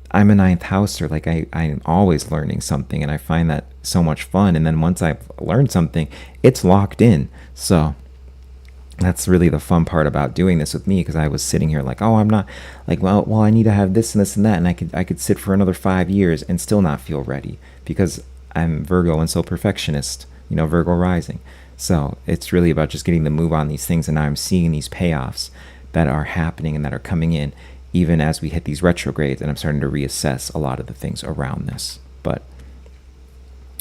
I'm a 9th houser. I'm always learning something, and I find that so much fun. And then once I've learned something, it's locked in. So that's really the fun part about doing this with me, because I was sitting here I'm not well, I need to have this and this and that, and I could sit for another 5 years and still not feel ready, because I'm Virgo and so perfectionist, Virgo rising. So it's really about just getting the move on these things. And now I'm seeing these payoffs that are happening and that are coming in even as we hit these retrogrades. And I'm starting to reassess a lot of the things around this. But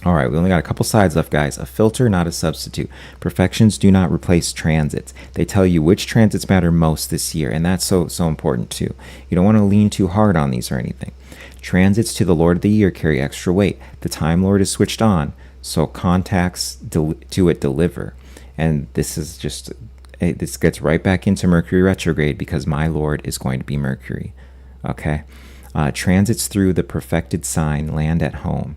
all right, we only got a couple sides left, guys. A filter, not a substitute. Profections do not replace transits. They tell you which transits matter most this year, and that's so important too. You don't want to lean too hard on these or anything. Transits to the Lord of the year carry extra weight. The Time Lord is switched on, so contacts to it deliver. And this is just, this gets right back into Mercury retrograde because my Lord is going to be Mercury. Okay? Transits through the perfected sign land at home.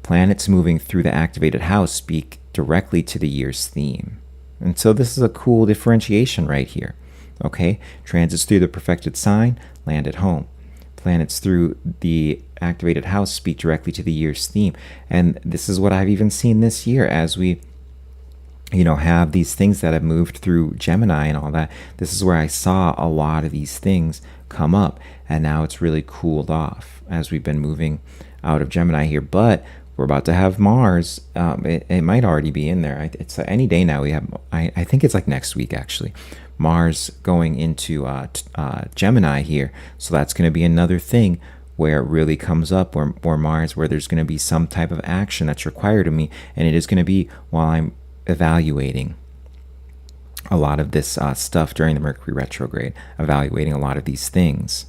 Planets moving through the activated house speak directly to the year's theme. And so this is a cool differentiation right here. Okay? Transits through the perfected sign land at home. Planets through the activated house speak directly to the year's theme. And this is what I've even seen this year as we have these things that have moved through Gemini and all that. This is where I saw a lot of these things come up, and now it's really cooled off as we've been moving out of Gemini here. But we're about to have Mars. It might already be in there. It's any day now. We have, I think it's like next week actually, Mars going into Gemini here. So that's going to be another thing where it really comes up, where Mars, where there's going to be some type of action that's required of me, and it is going to be while I'm evaluating a lot of this stuff during the Mercury retrograde, evaluating a lot of these things.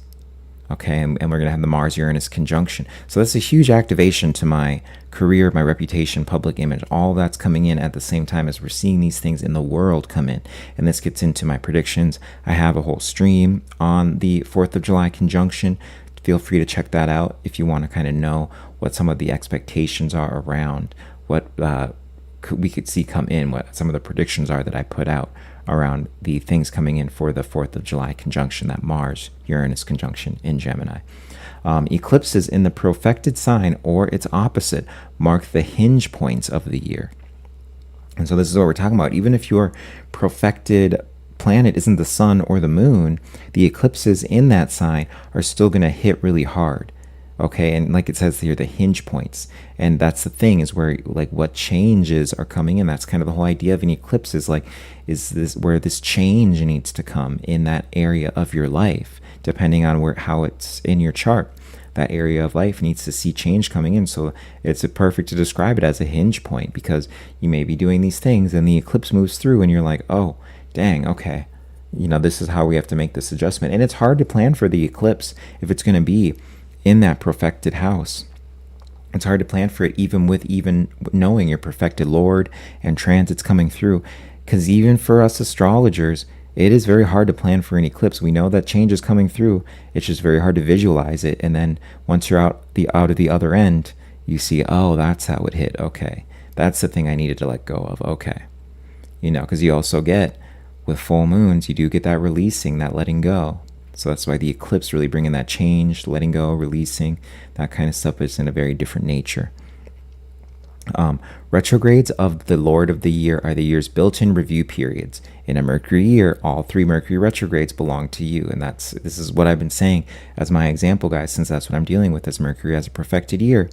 Okay, and we're going to have the Mars-Uranus conjunction. So that's a huge activation to my career, my reputation, public image. All that's coming in at the same time as we're seeing these things in the world come in. And this gets into my predictions. I have a whole stream on the 4th of July conjunction. Feel free to check that out if you want to kind of know what some of the expectations are around what we could see come in, what some of the predictions are that I put out around the things coming in for the 4th of July conjunction, that Mars-Uranus conjunction in Gemini. Eclipses in the profected sign or its opposite mark the hinge points of the year. And so this is what we're talking about. Even if your profected planet isn't the sun or the moon, the eclipses in that sign are still going to hit really hard. Okay, and like it says here, the hinge points. And that's the thing, is where like what changes are coming in. That's kind of the whole idea of an eclipse, is like, is this where this change needs to come in that area of your life, depending on how it's in your chart. That area of life needs to see change coming in. So it's perfect to describe it as a hinge point, because you may be doing these things and the eclipse moves through and you're like, oh, dang, okay. This is how we have to make this adjustment. And it's hard to plan for the eclipse if it's going to be in that perfected house. It's hard to plan for it even knowing your perfected Lord and transits coming through, because even for us astrologers, it is very hard to plan for an eclipse. We know that change is coming through. It's just very hard to visualize it. And then once you're out of the other end, you see, oh, that's how it hit. Okay, that's the thing I needed to let go of. Okay, because you also get, with full moons, you do get that releasing, that letting go. So that's why the eclipse really bringing that change, letting go, releasing, that kind of stuff is in a very different nature. Retrogrades of the Lord of the year are the year's built-in review periods. In a Mercury year, all 3 Mercury retrogrades belong to you. And this is what I've been saying as my example, guys, since that's what I'm dealing with as Mercury as a perfected year.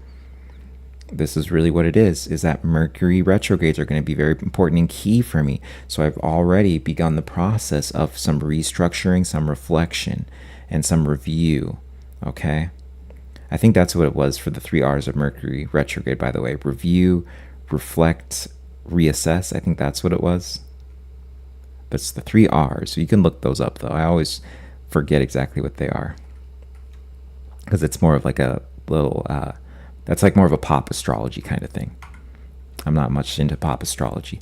This is really what it is that Mercury retrogrades are going to be very important and key for me. So I've already begun the process of some restructuring, some reflection, and some review. Okay? I think that's what it was for the 3 R's of Mercury retrograde, by the way. Review, reflect, reassess. I think that's what it was. But it's the 3 R's. So you can look those up, though. I always forget exactly what they are, because it's more of like a little... that's like more of a pop astrology kind of thing. I'm not much into pop astrology.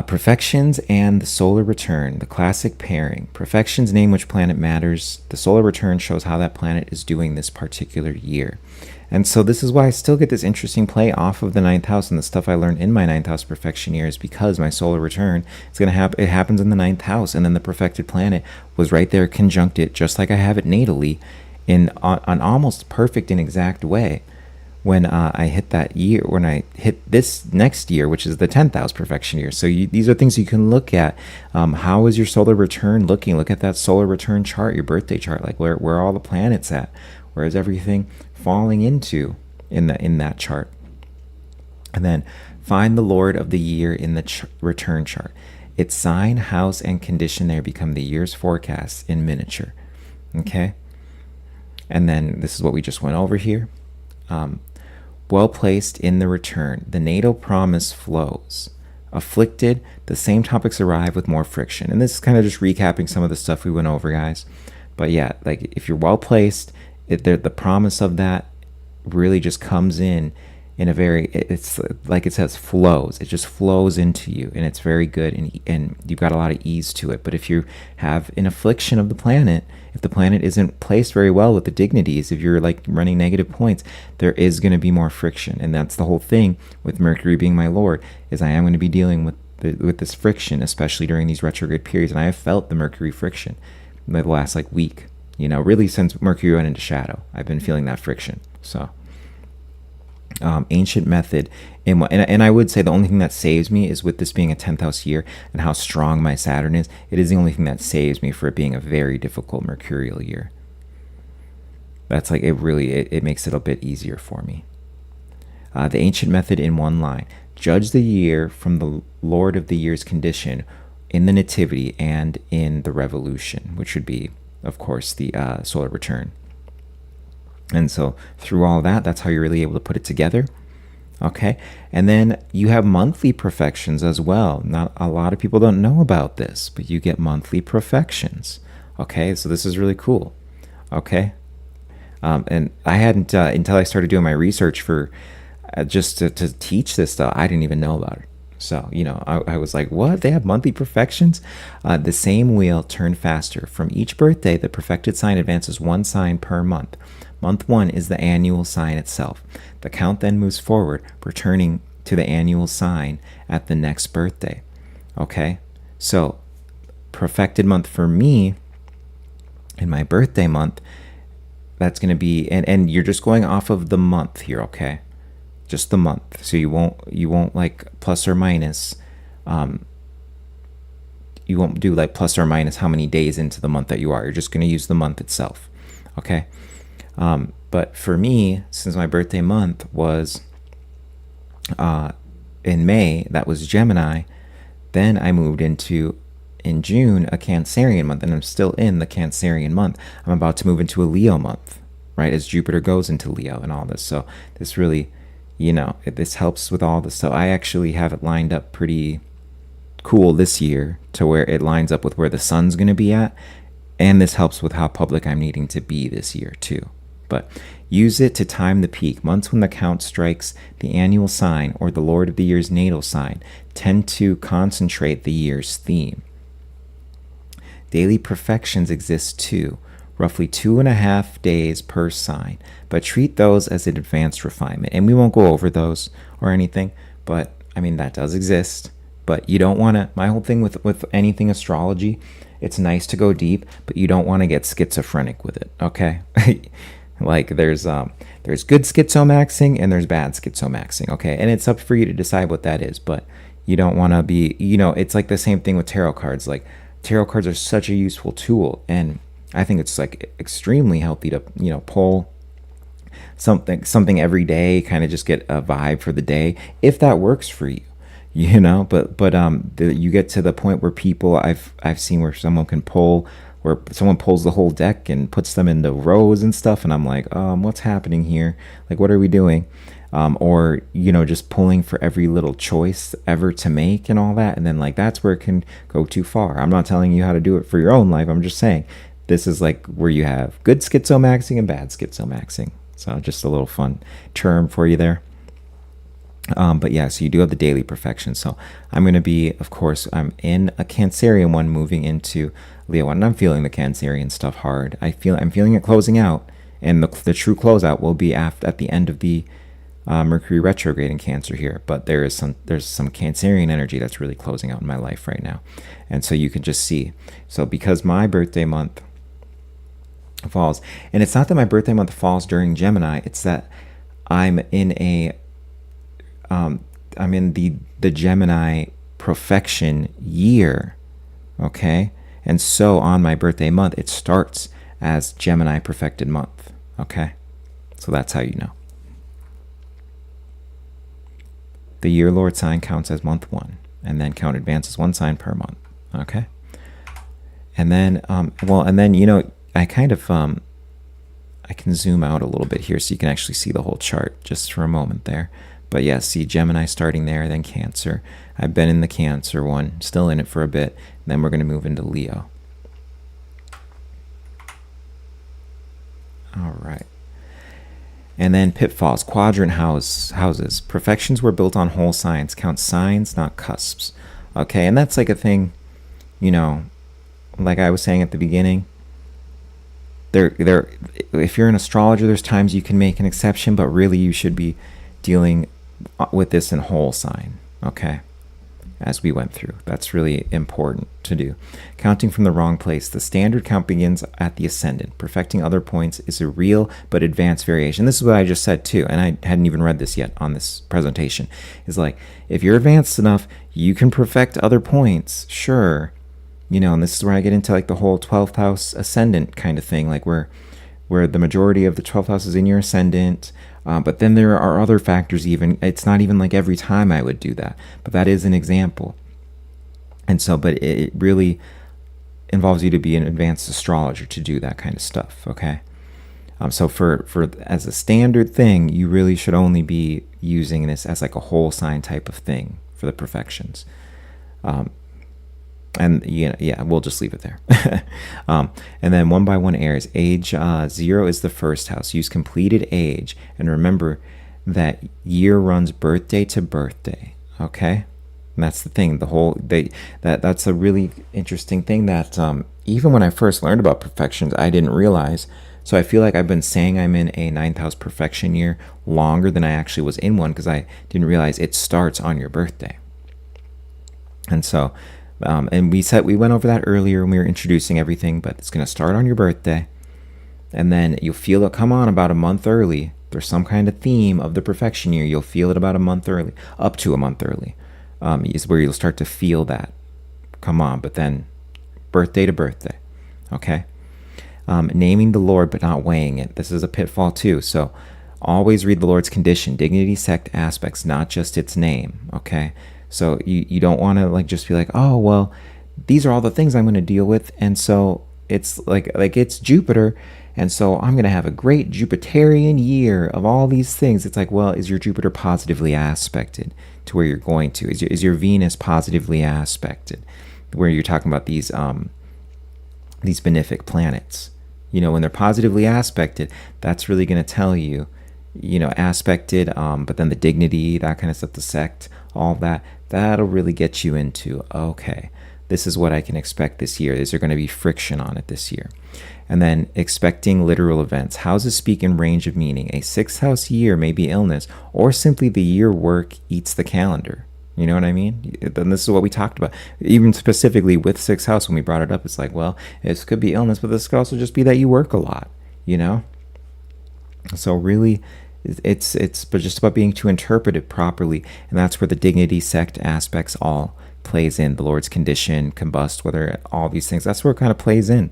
Profections and the solar return, the classic pairing. Profections name which planet matters. The solar return shows how that planet is doing this particular year. And so this is why I still get this interesting play off of the 9th house and the stuff I learned in my 9th house perfection years, because my solar return is going to happen. It happens in the 9th house, and then the perfected planet was right there conjunct it, just like I have it natally, in an almost perfect and exact way. When I hit that year, when I hit this next year, which is the 10th house perfection year. So these are things you can look at. How is your solar return looking? Look at that solar return chart, your birthday chart, like where are all the planets at? Where is everything falling into in that chart? And then find the Lord of the year in the return chart. Its sign, house, and condition there become the year's forecasts in miniature. Okay? And then this is what we just went over here. Well placed in the return, the natal promise flows. Afflicted, the same topics arrive with more friction. And this is kind of just recapping some of the stuff we went over, guys. But yeah, like if you're well placed, the promise of that really just comes in a very, it's like it says, flows. It just flows into you, and it's very good, and you've got a lot of ease to it. But if you have an affliction of the planet, if the planet isn't placed very well with the dignities, if you're like running negative points, there is going to be more friction. And that's the whole thing with Mercury being my lord, is I am going to be dealing with this friction, especially during these retrograde periods. And I have felt the Mercury friction in the last like week, really since Mercury went into shadow. I've been feeling that friction. So ancient method, and I would say the only thing that saves me is with this being a 10th house year and how strong my Saturn is. It is the only thing that saves me for it being a very difficult mercurial year. That's like it makes it a bit easier for me. The ancient method in one line: judge the year from the Lord of the year's condition in the nativity and in the revolution, which would be, of course, the solar return. And so through all that, that's how you're really able to put it together. Okay. And then you have monthly profections as well. Not a lot of people don't know about this, but you get monthly profections. Okay. So this is really cool. Okay. And I hadn't, until I started doing my research for just to teach this stuff, I didn't even know about it. So, I was like, what? They have monthly profections? The same wheel turned faster. From each birthday, the perfected sign advances one sign per month. Month 1 is the annual sign itself. The count then moves forward, returning to the annual sign at the next birthday. Okay? So, perfected month for me, in my birthday month, that's going to be, and you're just going off of the month here, okay? Just the month. So you won't like plus or minus, you won't do like plus or minus how many days into the month that you are. You're just going to use the month itself. Okay. But for me, since my birthday month was in May, that was Gemini, then I moved into, in June, a Cancerian month, and I'm still in the Cancerian month. I'm about to move into a Leo month, right, as Jupiter goes into Leo and all this. So this really, this helps with all this. So I actually have it lined up pretty cool this year to where it lines up with where the sun's going to be at. And this helps with how public I'm needing to be this year too. But use it to time the peak. Months when the count strikes the annual sign or the Lord of the year's natal sign tend to concentrate the year's theme. Daily perfections exist too, roughly 2.5 days per sign, but treat those as an advanced refinement. And we won't go over those or anything, but I mean, that does exist. But you don't want to, my whole thing with anything astrology, it's nice to go deep, but you don't want to get schizophrenic with it, okay? Like there's good schizomaxing and there's bad schizomaxing, okay? And it's up for you to decide what that is, but you don't want to be, it's like the same thing with tarot cards. Like tarot cards are such a useful tool, and I think it's like extremely healthy to, pull something every day, kind of just get a vibe for the day, if that works for you. But you get to the point where people I've seen where someone pulls the whole deck and puts them into rows and stuff, and I'm like, what's happening here? Like, what are we doing? Or just pulling for every little choice ever to make and all that, and then like that's where it can go too far. I'm not telling you how to do it for your own life. I'm just saying this is like where you have good schizomaxing and bad schizomaxing. So just a little fun term for you there. But yeah, so you do have the daily perfection. So I'm going to be, of course, I'm in a Cancerian one moving into Leo one, and I'm feeling the Cancerian stuff hard. I'm feeling it closing out, and the true closeout will be at the end of the Mercury retrograde in Cancer here. But there's some Cancerian energy that's really closing out in my life right now, and so you can just see. So because my birthday month falls, and it's not that my birthday month falls during Gemini, it's that I'm in the Gemini profection year, okay? And so on my birthday month, it starts as Gemini perfected month, okay? So that's how you know. The year Lord sign counts as month 1, and then count advances 1 sign per month. Okay. And then, I kind of, I can zoom out a little bit here so you can actually see the whole chart just for a moment there. But yeah, see Gemini starting there, then Cancer. I've been in the Cancer one, still in it for a bit. Then we're going to move into Leo. All right. And then pitfalls, quadrant houses. Profections were built on whole signs. Count signs, not cusps. Okay, and that's like a thing, like I was saying at the beginning. If you're an astrologer, there's times you can make an exception, but really you should be dealing with this in whole sign, okay? As we went through. That's really important to do. Counting from the wrong place. The standard count begins at the ascendant. Perfecting other points is a real but advanced variation. This is what I just said too, and I hadn't even read this yet on this presentation. Is like, if you're advanced enough, you can perfect other points, sure. And this is where I get into like the whole 12th house ascendant kind of thing, like where the majority of the 12th house is in your ascendant. But then there are other factors even. It's not even like every time I would do that, but that is an example. And so, but it really involves you to be an advanced astrologer to do that kind of stuff, okay? So for as a standard thing, you really should only be using this as like a whole sign type of thing for the perfections. And yeah, we'll just leave it there. And then 1 by 1 heirs. Age 0 is the first house. Use completed age, and remember that year runs birthday to birthday. Okay, and that's the thing. That's a really interesting thing that even when I first learned about perfections, I didn't realize. So I feel like I've been saying I'm in a 9th house perfection year longer than I actually was in one, because I didn't realize it starts on your birthday. And so. And we went over that earlier when we were introducing everything, but it's going to start on your birthday, and then you'll feel it come on about a month early. There's some kind of theme of the perfection year. You'll feel it about a month early, up to a month early, is where you'll start to feel that come on. But then birthday to birthday, okay? Naming the Lord but not weighing it. This is a pitfall too. So always read the Lord's condition, dignity, sect, aspects, not just its name, okay? So you don't want to like just be like, oh, well, these are all the things I'm going to deal with. And so it's like it's Jupiter. And so I'm going to have a great Jupiterian year of all these things. It's like, well, is your Jupiter positively aspected to where you're going to? Is your Venus positively aspected where you're talking about these benefic planets? When they're positively aspected, that's really going to tell you, aspected, but then the dignity, that kind of stuff, the sect, all that'll really get you into, okay, this is what I can expect this year. Is there going to be friction on it this year? And then expecting literal events. Houses speak in range of meaning. A 6th house year may be illness, or simply the year work eats the calendar. You know what I mean? Then this is what we talked about. Even specifically with 6th house, when we brought it up, it's like, well, this could be illness, but this could also just be that you work a lot, So really, it's but just about being to interpret it properly, and that's where the dignity, sect, aspects all plays in. The Lord's condition, combust, whether all these things, that's where it kind of plays in.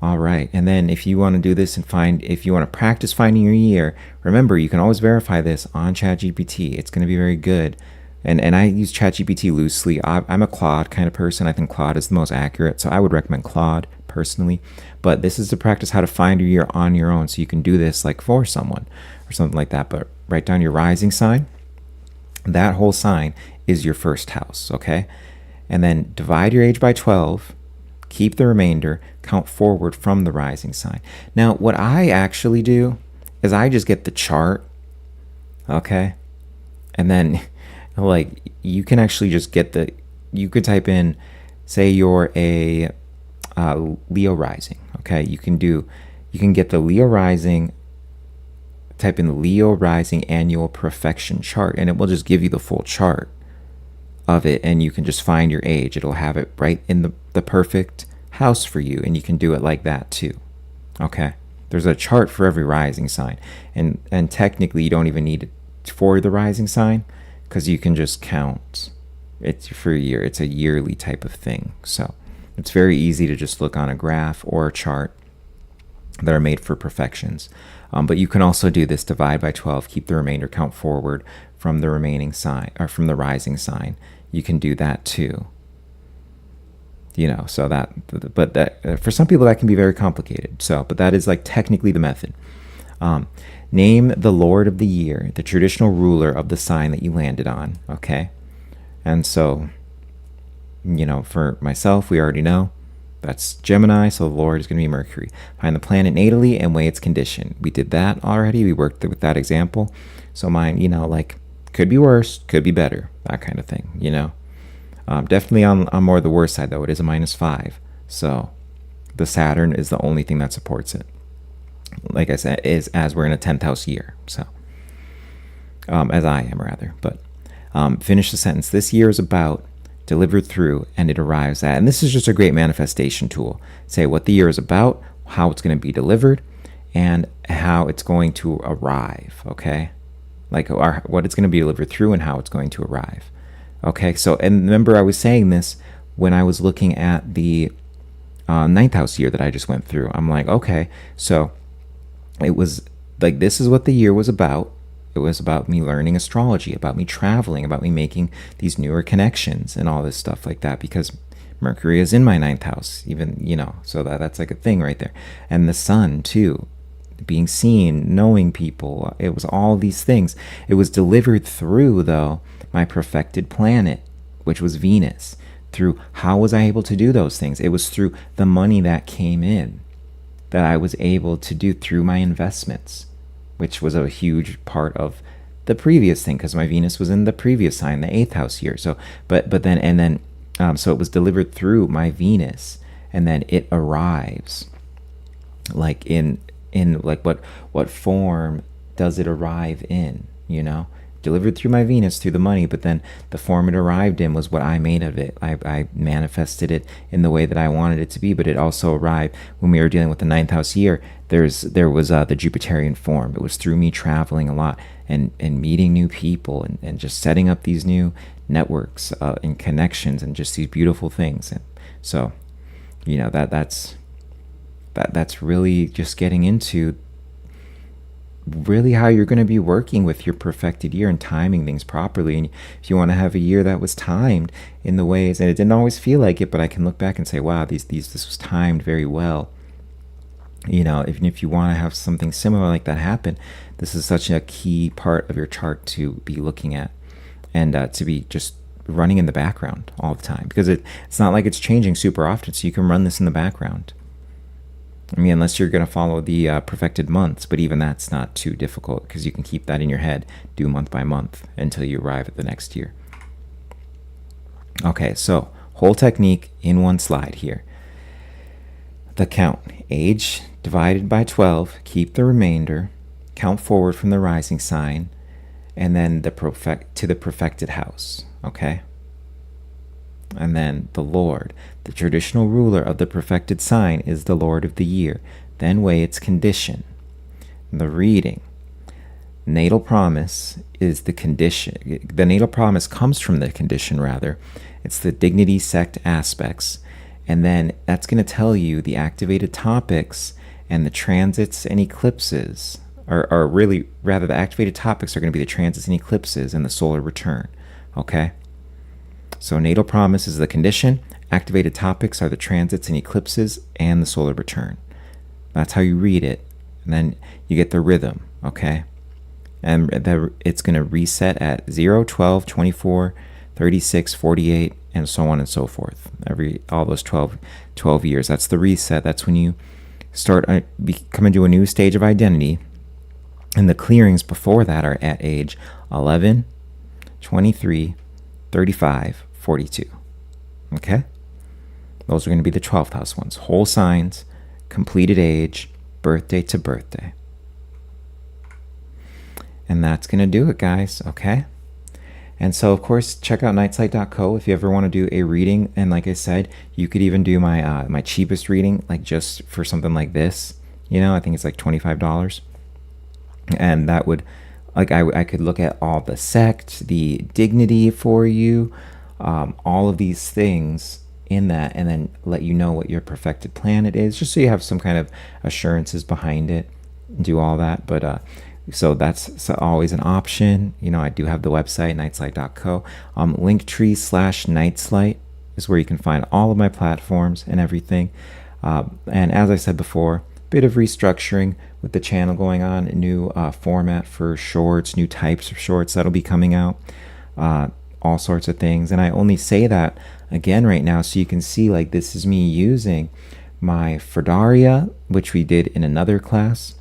All right, and then if you want to do this and if you want to practice finding your year, remember you can always verify this on ChatGPT. It's going to be very good. And I use ChatGPT loosely. I'm a Claude kind of person. I think Claude is the most accurate, so I would recommend Claude personally. But this is to practice how to find your year on your own, so you can do this like for someone or something like that. But write down your rising sign. That whole sign is your first house, okay? And then divide your age by 12. Keep the remainder. Count forward from the rising sign. Now, what I actually do is I just get the chart, okay? And then like you can actually just get you could type in, say you're a Leo rising, okay? You can get the Leo rising, type in the Leo rising annual profection chart, and it will just give you the full chart of it, and you can just find your age. It'll have it right in the perfect house for you, and you can do it like that too, okay? There's a chart for every rising sign, and technically you don't even need it for the rising sign, because you can just count it for a year. It's a yearly type of thing. So it's very easy to just look on a graph or a chart that are made for profections. But you can also do this: divide by 12, keep the remainder, count forward from the remaining sign, or from the rising sign. You can do that too. So but that for some people that can be very complicated. But that is like technically the method. Name the Lord of the year, the traditional ruler of the sign that you landed on. Okay. And so, for myself, we already know that's Gemini, so the Lord is going to be Mercury. Find the planet natally and weigh its condition. We did that already. We worked with that example. So mine, could be worse, could be better, that kind of thing, Definitely on more the worst side, though. It is a -5. So the Saturn is the only thing that supports it. Like I said, is as we're in a 10th house year. So, as I am, rather. But finish the sentence. This year is about, delivered through, and it arrives at. And this is just a great manifestation tool. Say what the year is about, how it's going to be delivered, and how it's going to arrive. Okay? Like what it's going to be delivered through and how it's going to arrive. Okay? So, and remember, I was saying this when I was looking at the 9th house year that I just went through. I'm like, okay, so it was like, this is what the year was about. It was about me learning astrology, about me traveling, about me making these newer connections and all this stuff like that, because Mercury is in my 9th house, even, so that's like a thing right there. And the sun too, being seen, knowing people, it was all these things. It was delivered through, though, my perfected planet, which was Venus. Through how was I able to do those things? It was through the money that came in that I was able to do through my investments, which was a huge part of the previous thing, because my Venus was in the previous sign, the 8th house year. So, so it was delivered through my Venus, and then it arrives. Like in like what form does it arrive in? Delivered through my Venus, through the money, but then the form it arrived in was what I made of it. I manifested it in the way that I wanted it to be, but it also arrived when we were dealing with the 9th house year. There was the Jupiterian form. It was through me traveling a lot and meeting new people and just setting up these new networks and connections and just these beautiful things. And so, that's really just getting into really how you're going to be working with your perfected year and timing things properly. And if you want to have a year that was timed in the ways, and it didn't always feel like it, but I can look back and say, wow, this was timed very well. Even if you want to have something similar like that happen, this is such a key part of your chart to be looking at, and to be just running in the background all the time, because it's not like it's changing super often, so you can run this in the background. I mean, unless you're going to follow the perfected months, but even that's not too difficult, because you can keep that in your head, do month by month until you arrive at the next year. Okay, so whole technique in one slide here. The count: age divided by 12, keep the remainder, count forward from the rising sign, and then to the perfected house. Okay? And then the Lord, the traditional ruler of the perfected sign, is the Lord of the year. Then weigh its condition. The reading. Natal promise is the condition. The natal promise comes from the condition, rather. It's the dignity sect aspects. And then that's going to tell you the activated topics and the transits and eclipses. Or really, rather, the activated topics are going to be the transits and eclipses and the solar return. Okay? So natal promise is the condition. Activated topics are the transits and eclipses and the solar return. That's how you read it. And then you get the rhythm, okay? And it's going to reset at 0, 12, 24, 36, 48, and so on and so forth. All those 12 years. That's the reset. That's when you start coming to a new stage of identity. And the clearings before that are at age 11, 23, 35, 42. Okay? Those are going to be the 12th house ones. Whole signs, completed age, birthday to birthday. And that's going to do it, guys. Okay? And so, of course, check out nightslight.co if you ever want to do a reading. And like I said, you could even do my cheapest reading, like just for something like this. I think it's like $25. And that would, like, I could look at all the sect, the dignity for you, all of these things in that and then let you know what your perfected planet is, just so you have some kind of assurances behind it, do all that. But so that's always an option. I do have the website, nightslight.co. Linktree/nightslight is where you can find all of my platforms and everything. And as I said before, bit of restructuring with the channel going on, a new format for shorts, new types of shorts that'll be coming out, all sorts of things. And I only say that again right now so you can see, like, this is me using my Ferdaria, which we did in another class,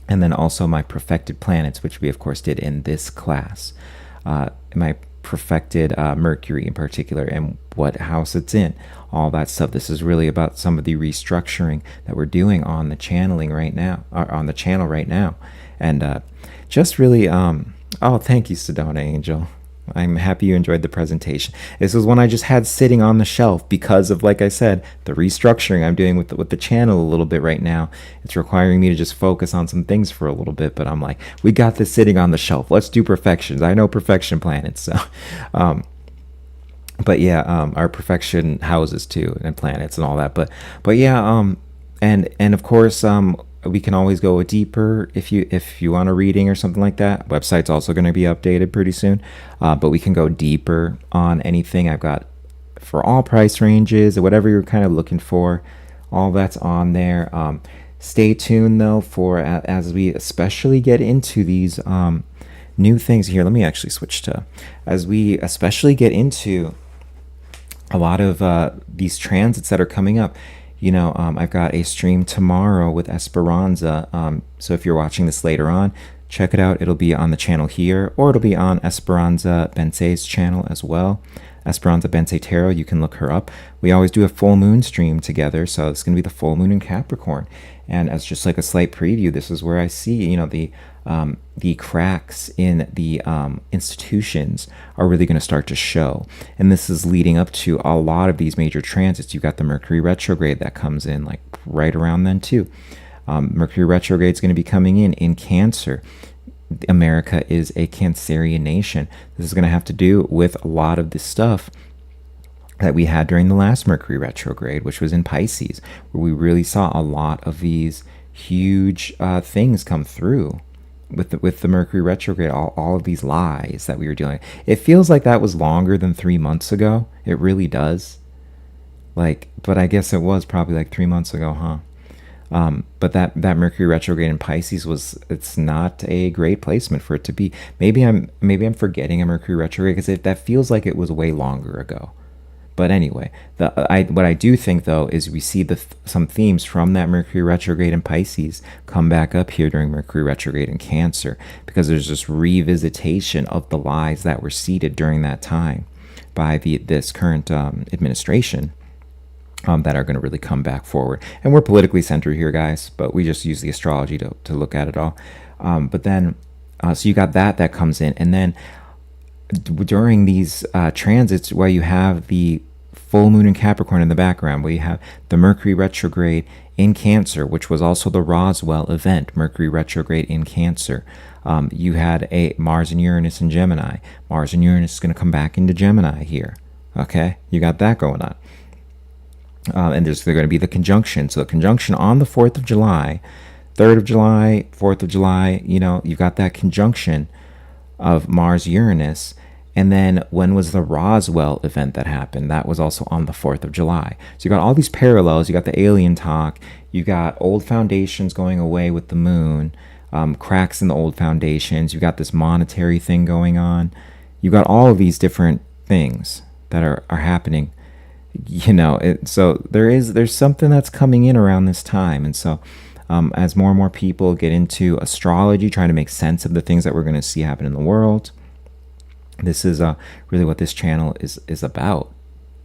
and then also my perfected planets, which we of course did in this class. My perfected Mercury in particular, and what house it's in, all that stuff. This is really about some of the restructuring that we're doing on the channeling right now, or on the channel right now. And just really, oh, thank you, Sedona Angel. I'm happy you enjoyed the presentation. This was one I just had sitting on the shelf because of, like I said, the restructuring I'm doing with the channel a little bit right now. It's requiring me to just focus on some things for a little bit, but I'm like, we got this sitting on the shelf. Let's do perfections. I know perfection planets, so but yeah, our perfection houses too, and planets and all that. But yeah, and of course, we can always go deeper if you want a reading or something like that. Website's also going to be updated pretty soon, but we can go deeper on anything. I've got for all price ranges or whatever you're kind of looking for. All that's on there. Stay tuned though for as we especially get into these new things here. Let me actually switch to as we especially get into a lot of these transits that are coming up. I've got a stream tomorrow with Esperanza. So if you're watching this later on, check it out. It'll be on the channel here, or it'll be on Esperanza Bensei's channel as well. Esperanza Bensei Tarot, you can look her up. We always do a full moon stream together. So it's going to be the full moon in Capricorn. And as just like a slight preview, this is where I see, the cracks in the institutions are really going to start to show. And this is leading up to a lot of these major transits. You've got the Mercury retrograde that comes in like right around then too. Mercury retrograde is going to be coming in Cancer. America is a Cancerian nation. This is going to have to do with a lot of this stuff that we had during the last Mercury retrograde, which was in Pisces, where we really saw a lot of these huge things come through with the Mercury retrograde, all of these lies that we were doing. It feels like that was longer than 3 months ago. It really does. But I guess it was probably like 3 months ago, huh? But that Mercury retrograde in Pisces it's not a great placement for it to be. Maybe I'm forgetting a Mercury retrograde because that feels like it was way longer ago. But anyway, what I do think though is we see some themes from that Mercury retrograde in Pisces come back up here during Mercury retrograde in Cancer, because there's this revisitation of the lies that were seeded during that time by this current administration. That are going to really come back forward. And we're politically centered here, guys, but we just use the astrology to look at it all. But then, so you got that comes in. And then during these transits, where you have the full moon in Capricorn in the background, where you have the Mercury retrograde in Cancer, which was also the Roswell event, Mercury retrograde in Cancer. You had a Mars and Uranus in Gemini. Mars and Uranus is going to come back into Gemini here. Okay, you got that going on. And there's going to be the conjunction. So the conjunction on the 4th of July, 3rd of July, 4th of July, you've got that conjunction of Mars-Uranus. And then when was the Roswell event that happened? That was also on the 4th of July. So you got all these parallels. You got the alien talk. You got old foundations going away with the moon, cracks in the old foundations. You got this monetary thing going on. You got all of these different things that are happening. So there's something that's coming in around this time. And so as more and more people get into astrology, trying to make sense of the things that we're going to see happen in the world, this is really what this channel is about.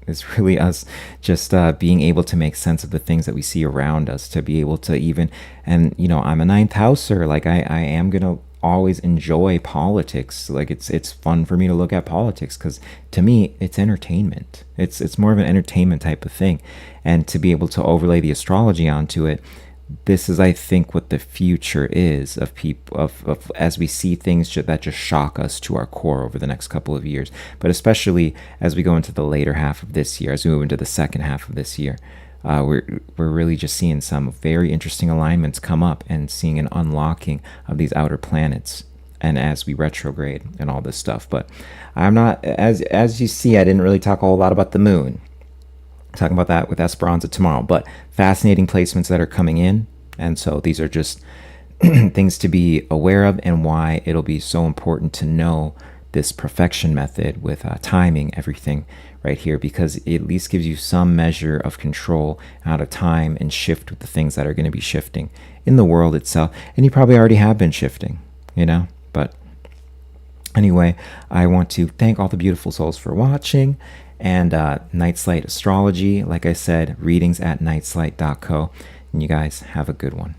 It's really us just being able to make sense of the things that we see around us, to be able to I'm a ninth houser. Like I am going to always enjoy politics. Like it's fun for me to look at politics, because to me it's entertainment. It's more of an entertainment type of thing, and to be able to overlay the astrology onto it, this is, I think, what the future is of people, of as we see things that just shock us to our core over the next couple of years, but especially as we go into the later half of this year, as we move into the second half of this year. We're really just seeing some very interesting alignments come up and seeing an unlocking of these outer planets, and as we retrograde and all this stuff. But I'm not, as you see, I didn't really talk a whole lot about the moon. Talking about that with Esperanza tomorrow, but fascinating placements that are coming in. And so these are just things to be aware of, and why it'll be so important to know this profection method with timing everything right here, because it at least gives you some measure of control out of time and shift with the things that are going to be shifting in the world itself. And you probably already have been shifting, but anyway, I want to thank all the beautiful souls for watching. And Night's Light Astrology, like I said, readings at nightslight.co. And you guys have a good one.